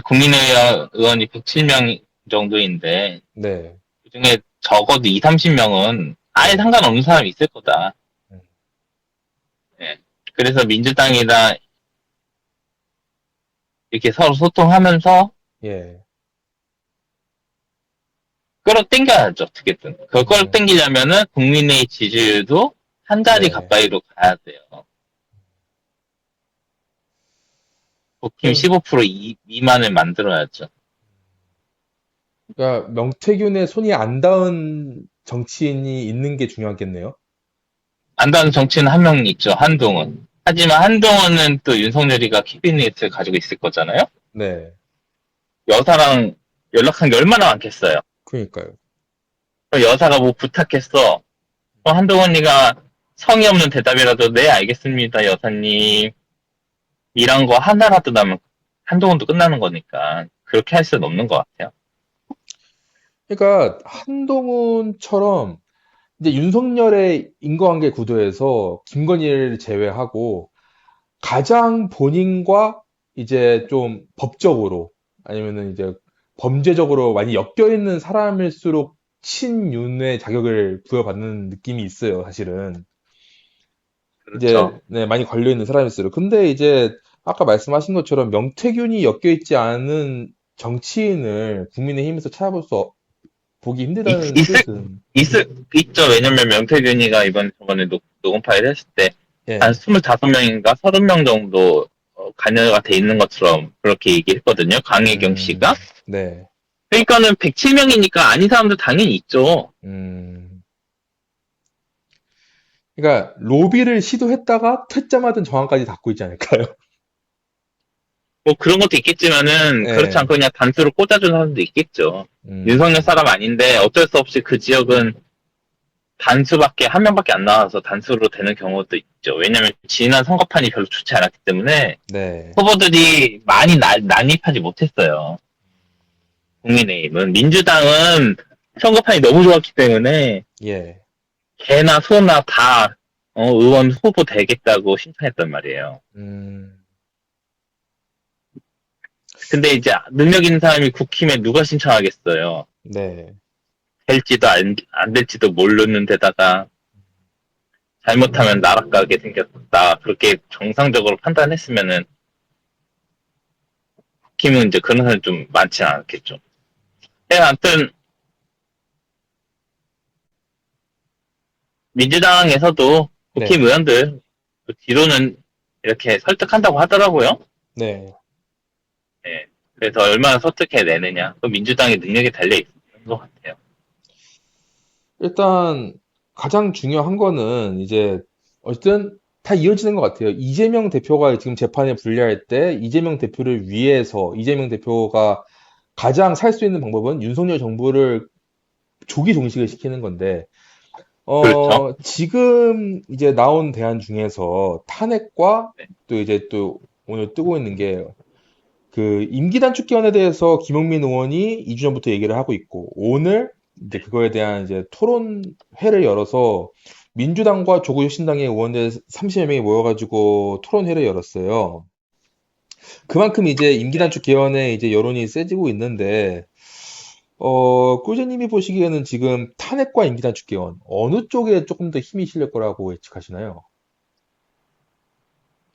국민의원이 107명 정도인데, 네. 그 중에 적어도 2, 30명은 아예 네. 상관없는 사람이 있을 거다. 음, 예. 그래서 민주당이랑 이렇게 서로 소통하면서 예. 끌어당겨야죠, 어떻게든. 그걸 음, 끌어당기려면은 국민의 지지율도 한 자리 네. 가까이로 가야 돼요. 국힘 그, 15% 미만을 만들어야죠. 그러니까 명태균의 손이 안 닿은 정치인이 있는 게 중요하겠네요. 안다는 정치는 한 명 있죠, 한동훈. 하지만 한동훈은 또 윤석열이가 캐비닛을 가지고 있을 거잖아요? 네. 여사랑 연락한 게 얼마나 많겠어요. 그러니까요. 여사가 뭐 부탁했어. 한동훈이가 성의 없는 대답이라도 네 알겠습니다 여사님 이런 거 하나라도 나면 한동훈도 끝나는 거니까 그렇게 할 수는 없는 것 같아요. 그러니까 한동훈처럼 이제 윤석열의 인과관계 구도에서 김건희를 제외하고 가장 본인과 이제 좀 법적으로 아니면은 이제 범죄적으로 많이 엮여 있는 사람일수록 친윤의 자격을 부여받는 느낌이 있어요, 사실은. 그렇죠. 이제 네, 많이 걸려 있는 사람일수록. 근데 이제 아까 말씀하신 것처럼 명태균이 엮여 있지 않은 정치인을 국민의힘에서 찾아볼 수 보기 있, 힘들다는 있을, 뜻은 있죠. 왜냐면 명태균이가 저번에 녹음 파일 했을 때, 한 예. 25명인가 30명 정도 관여가 돼 있는 것처럼 그렇게 얘기했거든요. 강혜경 씨가. 네. 그러니까는 107명이니까 아닌 사람도 당연히 있죠. 음. 그러니까 로비를 시도했다가 퇴짜맞은 정황까지 닫고 있지 않을까요? 뭐 그런 것도 있겠지만은 그렇지 예. 않고 그냥 단수로 꽂아준 사람도 있겠죠. 윤석열 음. 사람 아닌데 어쩔 수 없이 그 지역은 단수밖에 한 명밖에 안 나와서 단수로 되는 경우도 있죠. 왜냐하면 지난 선거판이 별로 좋지 않았기 때문에 네. 후보들이 많이 난입하지 못했어요. 국민의힘은 민주당은 선거판이 너무 좋았기 때문에 예. 개나 소나 다 의원 후보 되겠다고 신청했단 말이에요. 음. 근데 이제 능력 있는 사람이 국힘에 누가 신청하겠어요. 네. 될지도 안 될지도 모르는 데다가 잘못하면 나락가게 생겼다. 그렇게 정상적으로 판단했으면은 국힘은 이제 그런 사람이 좀 많지는 않겠죠. 아무튼 민주당에서도 국힘 네. 의원들 그 뒤로는 이렇게 설득한다고 하더라고요. 네. 예. 그래서 얼마나 설득해내느냐. 또 민주당의 능력이 달려 있는 것 같아요. 일단 가장 중요한 거는 이제 어쨌든 다 이어지는 것 같아요. 이재명 대표가 지금 재판에 불리할 때 이재명 대표를 위해서 이재명 대표가 가장 살 수 있는 방법은 윤석열 정부를 조기 종식을 시키는 건데 그렇죠. 지금 이제 나온 대안 중에서 탄핵과 네. 또 이제 또 오늘 뜨고 있는 게 그 임기 단축 기한에 대해서 김용민 의원이 2주 전부터 얘기를 하고 있고 오늘 이제 그거에 대한 이제 토론회를 열어서 민주당과 조국혁신당의 의원들 30여 명이 모여가지고 토론회를 열었어요. 그만큼 이제 임기 네. 단축 개헌에 이제 여론이 세지고 있는데 꿀재님이 보시기에는 지금 탄핵과 임기 단축 개헌 어느 쪽에 조금 더 힘이 실릴 거라고 예측하시나요?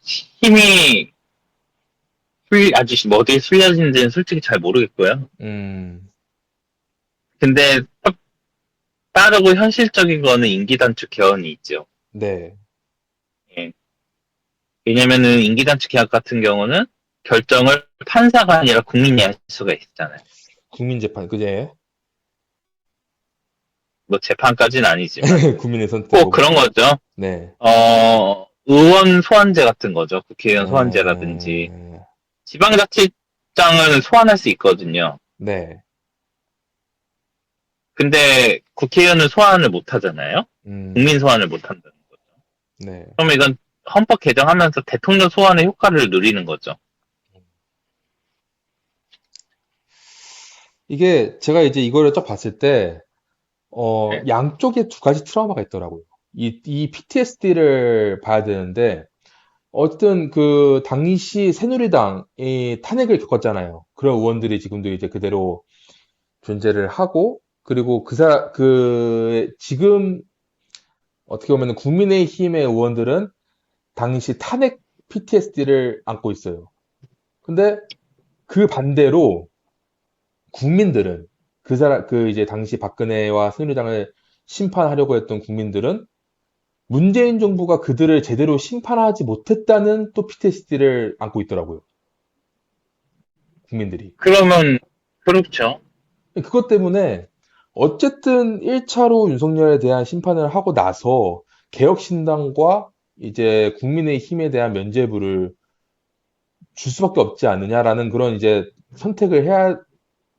힘이 아직 뭐 어디에 술려진지는 솔직히 잘 모르겠고요. 음, 근데 빠르고 현실적인 거는 임기 단축 개헌이 있죠. 네, 예. 왜냐면은 임기 단축 개헌 같은 경우는 결정을 판사가 아니라 국민이 할 수가 있잖아요. 국민재판, 그제? 뭐 재판까지는 아니지만 국민의 선택, 꼭 그런 거죠. 네. 의원 소환제 같은 거죠. 국회의원 소환제라든지 음, 지방자치장은 소환할 수 있거든요. 네. 근데 국회의원은 소환을 못 하잖아요. 국민 음, 소환을 못 한다는 거죠. 네. 그러면 이건 헌법 개정하면서 대통령 소환의 효과를 누리는 거죠. 이게 제가 이제 이거를 딱 봤을 때, 네. 양쪽에 두 가지 트라우마가 있더라고요. 이 PTSD를 봐야 되는데, 어쨌든 그 당시 새누리당이 탄핵을 겪었잖아요. 그런 의원들이 지금도 이제 그대로 존재를 하고, 그리고 지금 어떻게 보면 국민의힘의 의원들은 당시 탄핵 PTSD를 안고 있어요. 근데 그 반대로 국민들은 그 이제 당시 박근혜와 새누리당을 심판하려고 했던 국민들은 문재인 정부가 그들을 제대로 심판하지 못했다는 또 PTSD를 안고 있더라고요. 국민들이. 그러면 그렇죠. 그것 때문에 어쨌든 1차로 윤석열에 대한 심판을 하고 나서 개혁신당과 이제 국민의힘에 대한 면죄부를 줄 수밖에 없지 않느냐라는 그런 이제 선택을 해야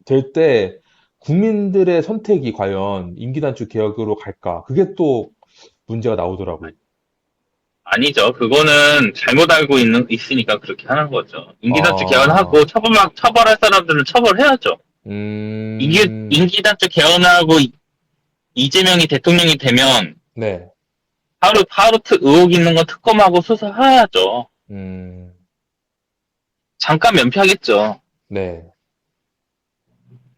될 때 국민들의 선택이 과연 임기단축 개혁으로 갈까? 그게 또 문제가 나오더라고요. 아니죠. 그거는 잘못 알고 있으니까 그렇게 하는 거죠. 임기단축 개헌하고 아, 처벌할 사람들은 처벌해야죠. 음, 임기단축 개헌하고 이재명이 대통령이 되면 네, 바로 의혹 있는 거 특검하고 수사해야죠. 음, 잠깐 면피하겠죠. 네.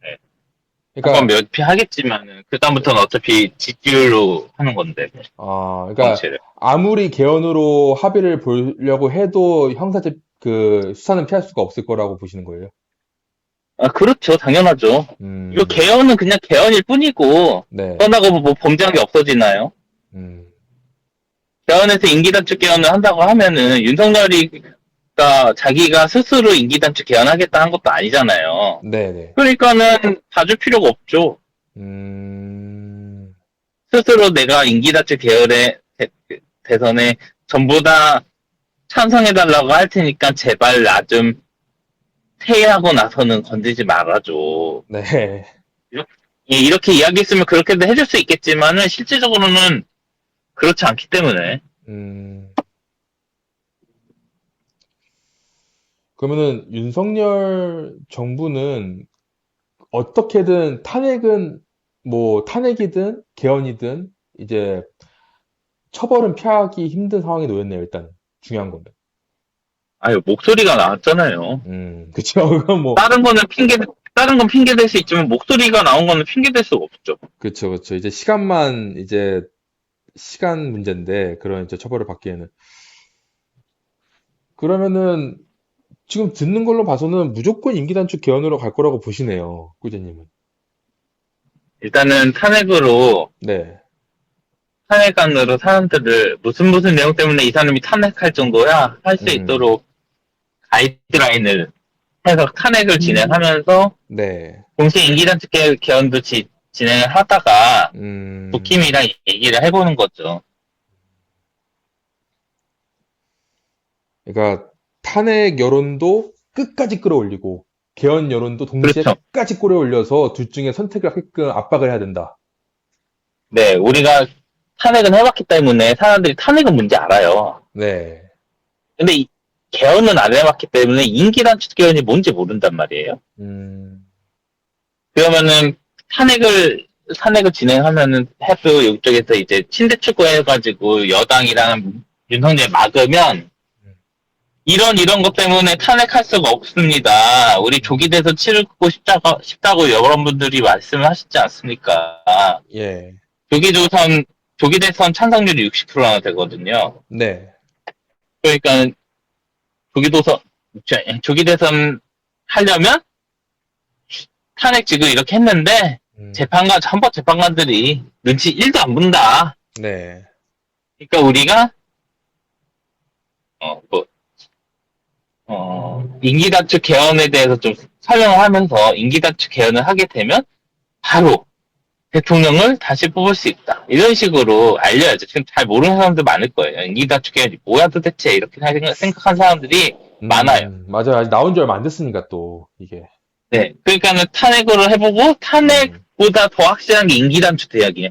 네. 잠깐 그러니까, 면피하겠지만은 그다음부터는 어차피 직결로 하는 건데 그러니까 정치를. 아무리 개헌으로 합의를 보려고 해도 형사집 그 수사는 피할 수가 없을 거라고 보시는 거예요? 아, 그렇죠. 당연하죠. 이거 음, 개헌은 그냥 개헌일 뿐이고 네, 그런다고 뭐 범죄한 게 없어지나요? 음, 개헌에서 임기단축 개헌을 한다고 하면은 자기가 스스로 임기단축 개헌하겠다 한 것도 아니잖아요. 네, 네, 그러니까는 봐줄 필요가 없죠. 음, 스스로 내가 임기단축 대선에 전부 다 찬성해달라고 할 테니까 제발 나 좀 퇴위하고 나서는 건들지 말아줘. 네, 이렇게, 이렇게 이야기했으면 그렇게도 해줄 수 있겠지만은 실질적으로는 그렇지 않기 때문에. 음. 그러면은 윤석열 정부는 어떻게든 탄핵은 뭐 탄핵이든 개헌이든 이제 처벌은 피하기 힘든 상황에 놓였네요. 일단 중요한 거는. 아유, 목소리가 나왔잖아요. 그쵸. 그건 뭐 다른 건 핑계 댈 수 있지만 목소리가 나온 거는 핑계 댈 수가 없죠. 그쵸, 그쵸. 이제 시간만 이제 시간 문제인데 그런 이제 처벌을 받기에는 그러면은 지금 듣는 걸로 봐서는 무조건 임기단축 개헌으로 갈 거라고 보시네요. 꾸재님은. 일단은 네. 탄핵안으로 사람들을 무슨 내용 때문에 이 사람이 탄핵할 정도야 할 수 음. 있도록 가이드라인을 해서 탄핵을 진행하면서 네. 동시에 임기단축 개헌도 진행을 하다가 음. 국힘이랑 얘기를 해보는 거죠. 그러니까 탄핵 여론도 끝까지 끌어올리고 개헌 여론도 동시에 그렇죠. 끝까지 끌어올려서 둘 중에 선택을 하게끔 압박을 해야 된다. 네, 우리가 탄핵은 해봤기 때문에 사람들이 탄핵은 뭔지 알아요. 네. 근데 개헌은 안 해봤기 때문에 임기단축 개헌이 뭔지 모른단 말이에요. 음. 그러면은 탄핵을 진행하면은 해도 이쪽에서 이제 친대 추구해가지고 여당이랑 윤석열 막으면 이런 것 때문에 탄핵할 수가 없습니다. 우리 조기 대선 치르고 싶다고 여러분들이 말씀하시지 않습니까? 예. 조기 조선 조기 대선 찬성률이 60%나 되거든요. 네. 그러니까 조기 도선 조기 대선 하려면 탄핵 지금 이렇게 했는데 음. 재판관 헌법 재판관들이 눈치 1도 안 본다. 네. 그러니까 우리가 뭐 임기단축 개헌에 대해서 좀 설명을 하면서 임기단축 개헌을 하게 되면 바로 대통령을 다시 뽑을 수 있다. 이런 식으로 알려야죠. 지금 잘 모르는 사람들 많을 거예요. 임기단축 개헌이 뭐야 도대체 이렇게 생각한 사람들이 많아요. 맞아요. 아직 나온 지 얼마 안 됐으니까 또 이게. 네. 그러니까는 탄핵으로 해보고 음. 탄핵보다 더 확실한 게 임기단축 대학이에요.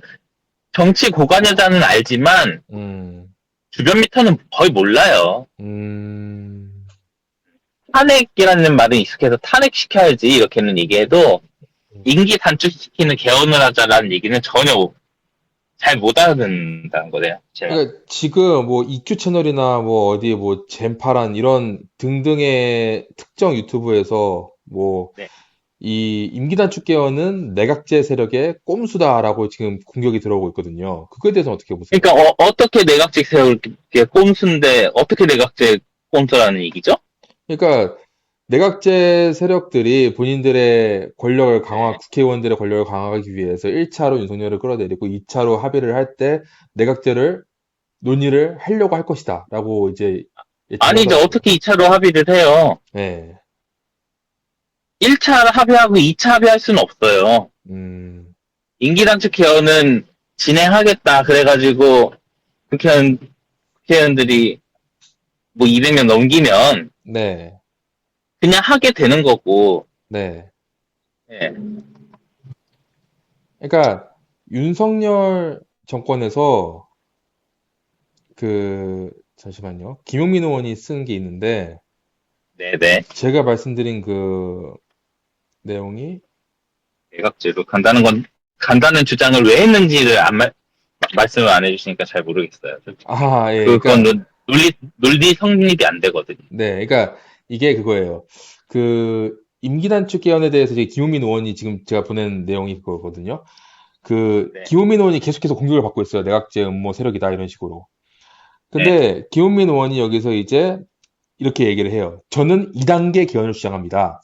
정치 고관여자는 알지만 음. 주변 미터는 거의 몰라요. 음. 탄핵이라는 말은 익숙해서 탄핵시켜야지 이렇게는 얘기해도 임기 단축시키는 개헌을 하자라는 얘기는 전혀 잘 못 알아듣는다는 거예요. 제가. 그러니까 지금 뭐 EQ 채널이나 뭐 어디 뭐 젠파란 이런 등등의 특정 유튜브에서 뭐 네. 이 임기단축 개헌은 내각제 세력의 꼼수다라고 지금 공격이 들어오고 있거든요. 그거에 대해서 어떻게 보세요? 그러니까 어떻게 내각제 세우게 꼼수인데 어떻게 내각제 꼼수라는 얘기죠? 그러니까 내각제 세력들이 본인들의 권력을 강화, 네. 국회의원들의 권력을 강화하기 위해서 1차로 윤석열을 끌어내리고 2차로 합의를 할 때 내각제를 논의를 하려고 할 것이다라고 이제 예측을 아니죠. 하더라고요. 어떻게 2차로 합의를 해요? 네. 1차 합의하고 2차 합의할 수는 없어요. 음. 임기단축 개헌은 진행하겠다. 그래가지고 국회의원들이 뭐 200명 넘기면 네. 그냥 하게 되는 거고, 네. 예. 그러니까 윤석열 정권에서 그 잠시만요. 김용민 의원이 쓴 게 있는데, 네네. 제가 말씀드린 그 내용이, 내각제로 간다는 주장을 왜 했는지를 말씀을 안 해주시니까 잘 모르겠어요. 솔직히. 아, 예, 그건 그러니까, 논리 성립이 안 되거든요. 네, 그러니까 이게 그거예요. 그 임기 단축 개헌에 대해서 이제 김용민 의원이 지금 제가 보낸 내용이 그거거든요. 그 네. 김용민 의원이 계속해서 공격을 받고 있어요. 내각제 음모 세력이다 이런 식으로. 네. 근데 김용민 의원이 여기서 이제 이렇게 얘기를 해요. 저는 2단계 개헌을 주장합니다.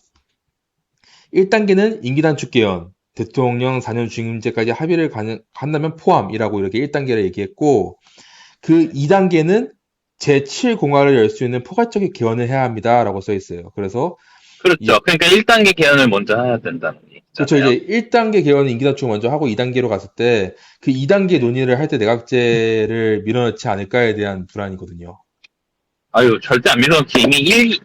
1단계는 임기 단축 개헌, 대통령 4년 중임제까지 합의를 한다면 포함이라고 이렇게 1단계를 얘기했고, 그 2단계는 제7공화를 열 수 있는 포괄적인 개헌을 해야 합니다라고 써 있어요. 그래서 그렇죠. 그러니까 1단계 개헌을 먼저 해야 된다는 그렇죠. 얘기잖아요. 이제 1단계 개헌은 임기단축 먼저 하고 2단계로 갔을 때 그 2단계 논의를 할 때 내각제를 밀어넣지 않을까에 대한 불안이거든요. 아유, 절대 안 밀어넣지. 이미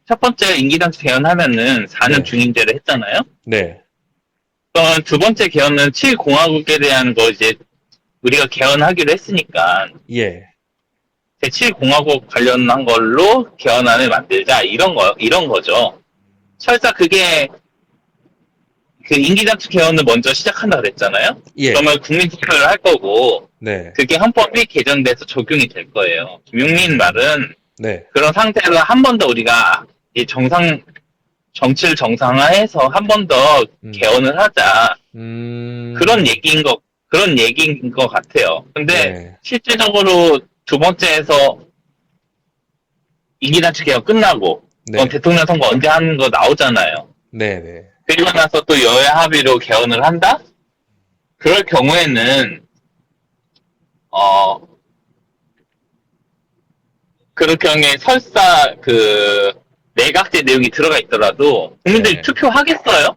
첫 번째 임기단체 개헌하면은 4년 네, 중임제를 했잖아요. 네, 그러면 두 번째 개헌은 7공화국에 대한 거 이제 우리가 개헌하기로 했으니까 예, 제7공화국 관련한 걸로 개헌안을 만들자 이런 거죠. 설사 그게 그 임기단체 개헌을 먼저 시작한다 그랬잖아요. 예, 그러면 국민 투표를 할 거고 네, 그게 헌법이 개정돼서 적용이 될 거예요. 김용민 말은 네, 그런 상태로 한 번 더 우리가 이 정치를 정상화해서 한 번 더 음, 개헌을 하자. 음, 그런 얘기인 것 같아요. 근데 네, 실질적으로 두 번째에서 임기단체 개헌 끝나고 그건 네, 대통령 선거 언제 하는 거 나오잖아요. 네, 네, 그리고 나서 또 여야 합의로 개헌을 한다? 그럴 경우에는 어 그럴 경우에 설사 그 내각제 내용이 들어가 있더라도 국민들이 네. 투표하겠어요?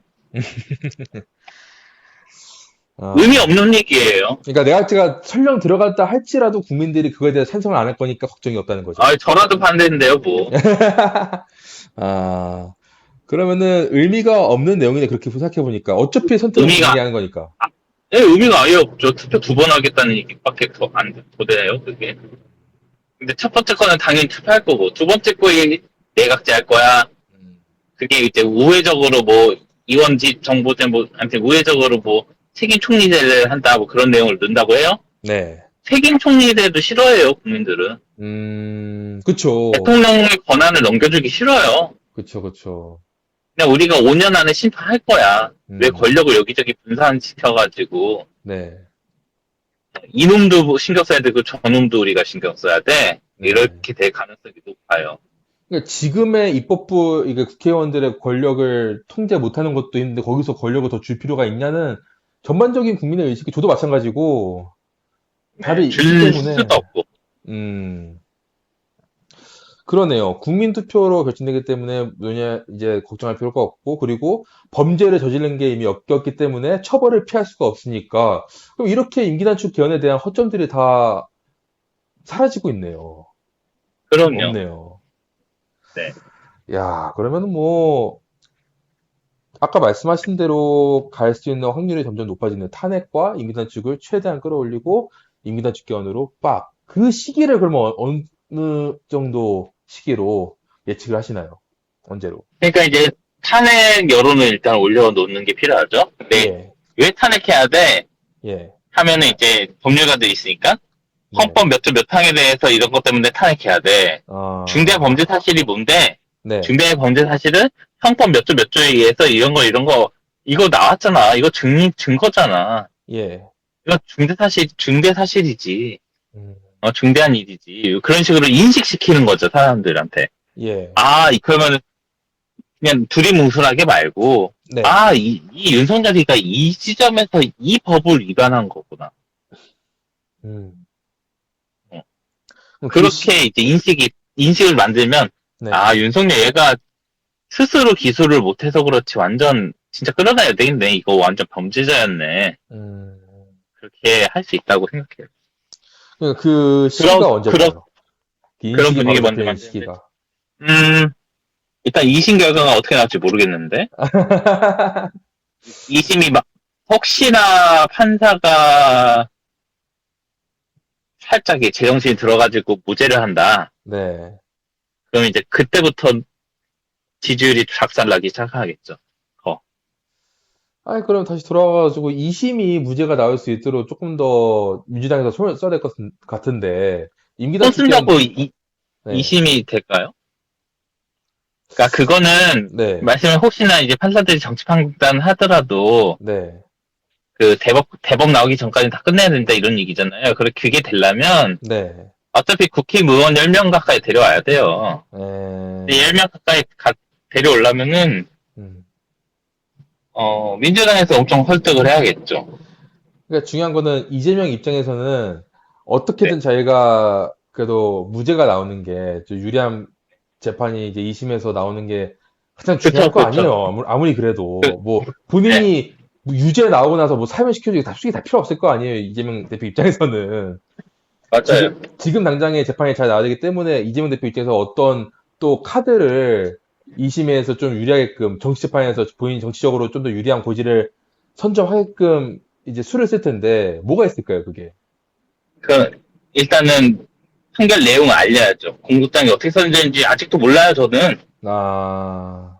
의미 아, 없는 얘기예요. 그러니까 내각제가 설령 들어갔다 할지라도 국민들이 그거에 대해 찬성을 안 할 거니까 걱정이 없다는 거죠. 아, 저라도 반대인데요, 뭐. 아, 그러면은 의미가 없는 내용이네, 그렇게 생각해 보니까. 어차피 선택은 국민이 의미가 하는 거니까. 의미가 아예 없죠. 투표 두 번 하겠다는 얘기밖에 더 돼요, 그게. 근데 첫 번째 거는 당연히 투표할 거고, 두 번째 거에 내각제 할 거야. 음, 그게 이제 우회적으로 뭐, 이원직 정보제 뭐, 아무튼 우회적으로 뭐, 책임 총리제를 한다, 뭐 그런 내용을 넣는다고 해요? 네. 책임 총리제도 싫어해요, 국민들은. 그쵸. 대통령의 권한을 넘겨주기 싫어요. 그쵸, 그쵸. 그냥 우리가 5년 안에 심판할 거야. 왜 음, 권력을 여기저기 분산시켜가지고, 네, 이놈도 신경 써야 되고 저놈도 우리가 신경 써야 돼. 네. 이렇게 될 가능성이 높아요. 그러니까 지금의 입법부, 이게 국회의원들의 권력을 통제 못하는 것도 있는데 거기서 권력을 더 줄 필요가 있냐는 전반적인 국민의 의식이 저도 마찬가지고 네, 다들 있기 줄 수도 때문에, 없고. 음, 그러네요. 국민 투표로 결정되기 때문에 뭐냐 이제 걱정할 필요가 없고 그리고 범죄를 저지른 게 이미 엮였기 때문에 처벌을 피할 수가 없으니까 그럼 이렇게 임기단축 개헌에 대한 허점들이 다 사라지고 있네요. 그럼요. 없네요. 네. 야, 그러면 뭐 아까 말씀하신 대로 갈 수 있는 확률이 점점 높아지는 탄핵과 임기단축을 최대한 끌어올리고 임기단축 개헌으로 빡. 그 시기를 그러면 어느 정도 시기로 예측을 하시나요? 언제로? 그러니까 이제 탄핵 여론을 일단 올려놓는 게 필요하죠. 근데 예, 왜 탄핵해야 돼? 예, 하면은 이제 법률가들이 있으니까 네. 헌법 몇 조 몇 항에 대해서 이런 것 때문에 탄핵해야 돼. 중대 아, 범죄 사실이 뭔데? 네, 중대 범죄 사실은 헌법 몇 조 몇 조에 의해서 이런 거 이거 나왔잖아. 이거 증거잖아. 예. 이거 중대 사실이지. 음, 중대한 일이지. 그런 식으로 인식시키는 거죠, 사람들한테. 예, 그러면 그냥 두리뭉술하게 말고, 네. 이 윤석열이가 이 지점에서 이 법을 위반한 거구나. 음. 어. 그럼 그렇게 이제 인식을 만들면, 네. 윤석열 얘가 스스로 기술을 못해서 그렇지, 완전, 진짜 끌어내야 되겠네. 이거 완전 범죄자였네. 음, 그렇게 할 수 있다고 생각해요. 그러니까 그 그런, 시기가 언제일까요? 그 그런 인식이 바로 분위기 먼저 잡히는 만드는데, 시기가. 음, 일단 2심 결과가 어떻게 나올지 모르겠는데, 2심이 막, 혹시나 판사가 살짝 제정신이 들어가지고 무죄를 한다. 네. 그럼 이제 그때부터 지지율이 작살나기 시작하겠죠. 아니, 그럼 다시 돌아와가지고 2심이 무죄가 나올 수 있도록 조금 더 민주당에서 손을 써야 될 것 같은데, 손 임기당 측근, 쓴다고 네, 이심이 될까요? 그러니까 그거는 네, 말씀을 혹시나 이제 판사들이 정치 판단 하더라도 네, 그 대법 나오기 전까지 다 끝내야 된다 이런 얘기잖아요. 그게 되려면 네, 어차피 국회의원 10명 가까이 데려와야 돼요. 근데 에, 10명 가까이 데려오려면은 음. 민주당에서 엄청 설득을 해야겠죠. 그러니까 중요한 거는 이재명 입장에서는 네. 어떻게든 자기가 그래도 무죄가 나오는 게 좀 유리한 재판이 이제 2심에서 나오는 게 가장 중요할 그쵸, 거 그쵸. 아니에요. 아무리 그, 그래도. 뭐 네. 본인이 뭐 유죄 나오고 나서 뭐 사면 시켜주기 다 솔직히 다 필요 없을 거 아니에요. 이재명 대표 입장에서는. 맞아요. 지금 당장의 재판이 잘 나와야 되기 때문에 이재명 대표 입장에서 어떤 또 카드를 2심에서 좀 유리하게끔 정치 재판에서 본인 정치적으로 좀 더 유리한 고지를 선점하게끔 이제 수를 쓸 텐데 뭐가 있을까요, 그게? 일단은 판결 내용을 알려야죠. 공소장이 어떻게 써졌는지 아직도 몰라요, 저는. 아,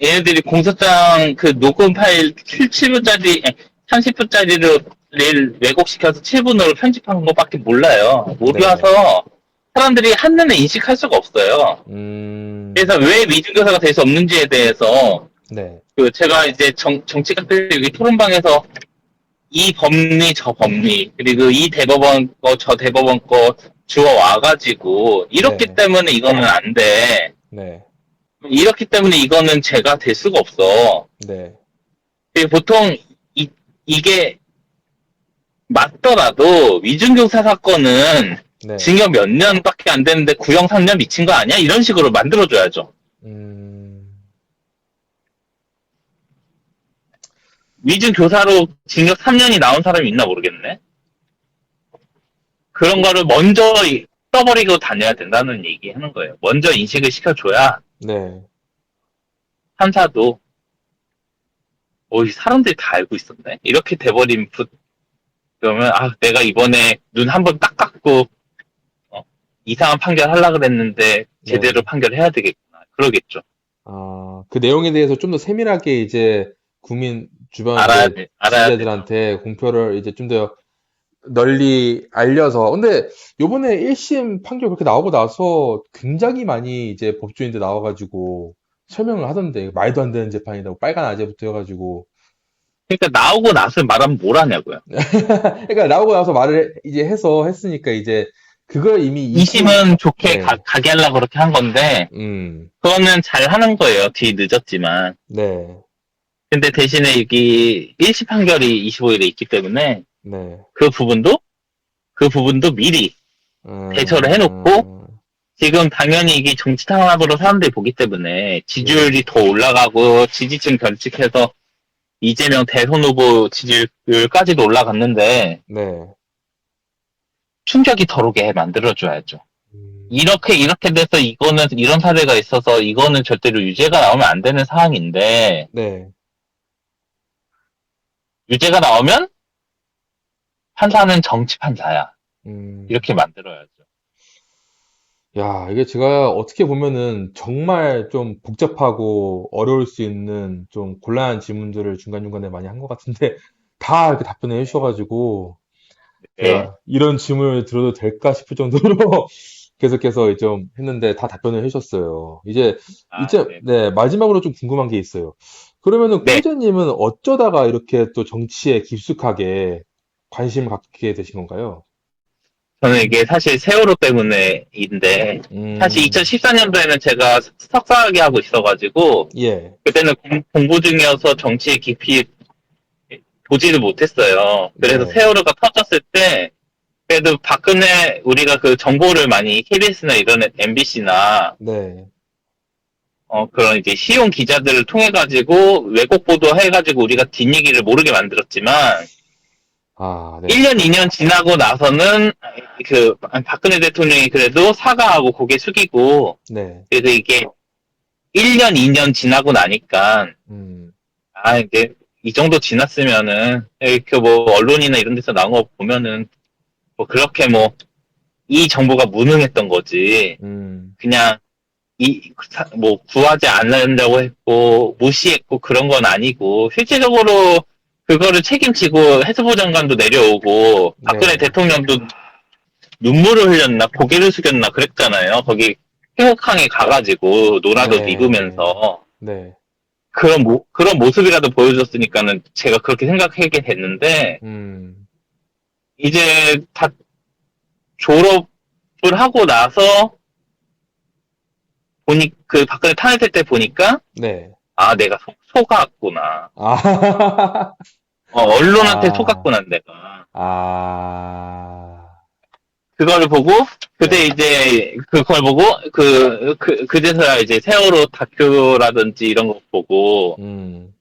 얘네들이 공소장 그 녹음 파일 7분짜리, 30분짜리를 왜곡시켜서 7분으로 편집한 것밖에 몰라요. 못 네. 와서 사람들이 한눈에 인식할 수가 없어요. 음, 그래서 왜 미중교사가 될 수 없는지에 대해서 네. 제가 이제 정치가들 여기 토론방에서 이 법리 저 법리 그리고 이 대법원 거 저 대법원 거 주워 와가지고 이렇기 네. 때문에 이거는 안 돼. 네. 이렇기 때문에 이거는 죄가 될 수가 없어. 네. 보통 이게 맞더라도 위중교사 사건은 네. 징역 몇 년밖에 안 되는데 구형 3년 미친 거 아니야? 이런 식으로 만들어줘야죠. 음, 위중교사로 징역 3년이 나온 사람이 있나 모르겠네. 그런 거를 먼저 써버리고 다녀야 된다는 얘기 하는 거예요. 먼저 인식을 시켜줘야 네. 판사도 이 사람들이 다 알고 있었네. 이렇게 돼버린 그러면 내가 이번에 눈 한 번 딱 감고 이상한 판결 하려고 그랬는데 제대로 네. 판결해야 되겠구나. 그러겠죠. 아, 그 내용에 대해서 좀 더 세밀하게 이제 국민 주변 이제 알아야 되죠. 지지자들한테 공표를 이제 좀 더 널리 알려서. 근데 요번에 1심 판결 그렇게 나오고 나서 굉장히 많이 이제 법조인들 나와가지고 설명을 하던데 말도 안 되는 재판이라고 빨간 아재부터 해가지고. 그러니까 나오고 나서 말하면 뭘 하냐고요. 그러니까 나오고 나서 말을 이제 해서 했으니까 이제 그걸 이미 2심. 2심은 좋게 네. 가게 하려고 그렇게 한 건데 음. 그거는 잘 하는 거예요. 뒤 늦었지만. 네. 근데 대신에 여기 1심 판결이 25일에 있기 때문에 네. 그 부분도 미리 대처를 해놓고 음. 지금 당연히 이게 정치 탄압으로 사람들이 보기 때문에 네. 지지율이 더 올라가고 지지층 결집해서 이재명 대선 후보 지지율까지도 올라갔는데 네. 충격이 덜 오게 만들어줘야죠. 음. 이렇게 돼서 이거는 이런 사례가 있어서 이거는 절대로 유죄가 나오면 안 되는 상황인데 네. 유죄가 나오면 판사는 정치 판사야. 음. 이렇게 만들어야죠. 야, 이게 제가 어떻게 보면은 정말 좀 복잡하고 어려울 수 있는 좀 곤란한 질문들을 중간중간에 많이 한 것 같은데 다 이렇게 답변해 주셔가지고 네. 제가 이런 질문을 들어도 될까 싶을 정도로 계속해서 좀 했는데 다 답변을 해주셨어요. 이제, 네. 네, 마지막으로 좀 궁금한 게 있어요. 그러면은 네. 꿀재님은 어쩌다가 이렇게 또 정치에 깊숙하게 관심을 갖게 되신 건가요? 저는 이게 사실 세월호 때문에인데 사실 음, 2014년도에는 제가 석사학위 하고 있어가지고 예, 그때는 공부 중이어서 정치에 깊이 보지를 못했어요. 그래서 네, 세월호가 터졌을 때 그래도 박근혜 우리가 그 정보를 많이 KBS나 이런 MBC나 네, 그런 이제 시용 기자들을 통해 가지고 왜곡 보도 해가지고 우리가 뒷얘기를 모르게 만들었지만 아, 네, 1년, 2년 지나고 나서는 박근혜 대통령이 그래도 사과하고 고개 숙이고 네, 그래서 이게 1년, 2년 지나고 나니까 음, 이게 이 정도 지났으면은 이렇게 뭐 언론이나 이런 데서 나온 거 보면은 뭐 그렇게 뭐 이 정부가 무능했던 거지. 그냥 뭐 구하지 않는다고 했고 무시했고 그런 건 아니고 실질적으로 그거를 책임지고 해수부 장관도 내려오고 박근혜 네, 대통령도 눈물을 흘렸나 고개를 숙였나 그랬잖아요. 거기 태국항에 가가지고 노라도 네, 입으면서 네, 그런 모습이라도 보여줬으니까는 제가 그렇게 생각하게 됐는데 이제 다 졸업을 하고 나서 그 박근혜 탄핵될 때 보니까 네. 아 내가 속았구나. 아, 언론한테 아, 속았구나 내가. 아, 그걸 보고 그때 네, 이제 그걸 보고 그제서야 이제 세월호 다큐라든지 이런 거 보고 음,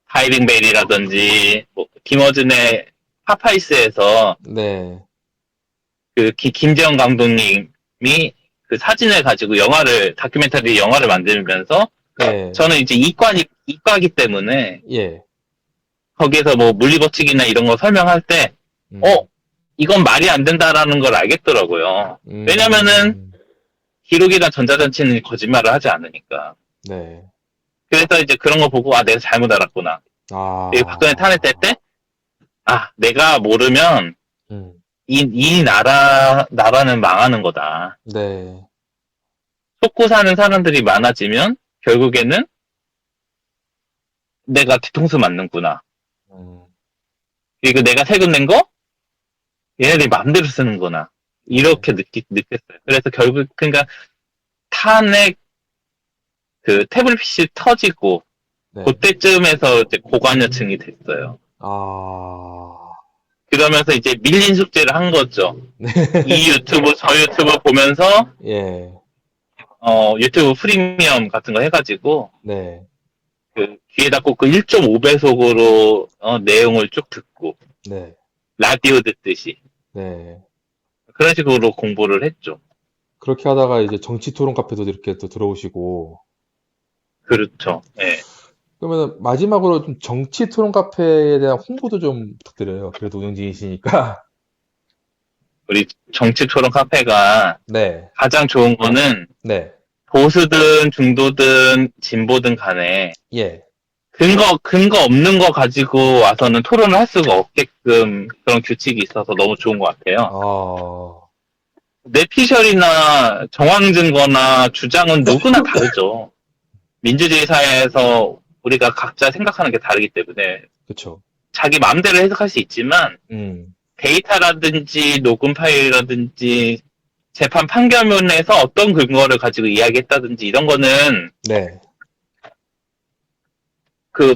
하이딩베리라든지 뭐 김어준의 파파이스에서 네, 그 김재영 감독님이 그 사진을 가지고 다큐멘터리 영화를 만들면서 예, 저는 이제 이과기 때문에 예, 거기에서 뭐 물리법칙이나 이런 거 설명할 때, 음, 이건 말이 안 된다라는 걸 알겠더라고요. 왜냐면은 음, 기록이나 전자장치는 거짓말을 하지 않으니까. 네, 그래서 이제 그런 거 보고, 아, 내가 잘못 알았구나. 박근혜 탄핵될 아, 때, 아, 내가 모르면 음, 이 나라는 망하는 거다. 네, 속고 사는 사람들이 많아지면 결국에는 내가 뒤통수 맞는구나. 음, 그리고 내가 세금 낸 거, 얘네들이 마음대로 쓰는구나. 네, 이렇게 느꼈어요. 그래서 결국, 그러니까 탄핵 그 태블릿 PC 터지고 네, 그때쯤에서 이제 고관여층이 됐어요. 아, 그러면서 이제 밀린 숙제를 한 거죠. 네, 이 유튜브 저 유튜브 보면서 예, 유튜브 프리미엄 같은 거 해가지고 네, 그 귀에다 꽂고 1.5배속으로 내용을 쭉 듣고 네, 라디오 듣듯이 네. 그런 식으로 공부를 했죠. 그렇게 하다가 이제 정치 토론 카페도 이렇게 또 들어오시고, 그렇죠. 예. 그러면 마지막으로 좀 정치 토론 카페에 대한 홍보도 좀 부탁드려요. 그래도 운영진이시니까. 우리 정치 토론 카페가 네, 가장 좋은 거는 네, 보수든 중도든 진보든 간에 예, 근거 없는 거 가지고 와서는 토론을 할 수가 없게끔 그런 규칙이 있어서 너무 좋은 것 같아요. 아, 뇌피셜이나 정황 증거나 주장은 누구나 다르죠. 민주주의 사회에서 우리가 각자 생각하는 게 다르기 때문에 그쵸. 자기 마음대로 해석할 수 있지만 음, 데이터라든지 녹음 파일이라든지 재판 판결문에서 어떤 근거를 가지고 이야기했다든지 이런 거는 네, 그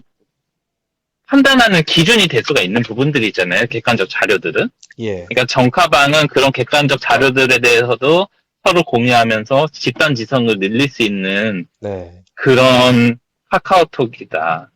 판단하는 기준이 될 수가 있는 부분들이 있잖아요. 객관적 자료들은. 예, 그러니까 정카방은 그런 객관적 자료들에 대해서도 서로 공유하면서 집단 지성을 늘릴 수 있는 네, 그런 카카오톡이다.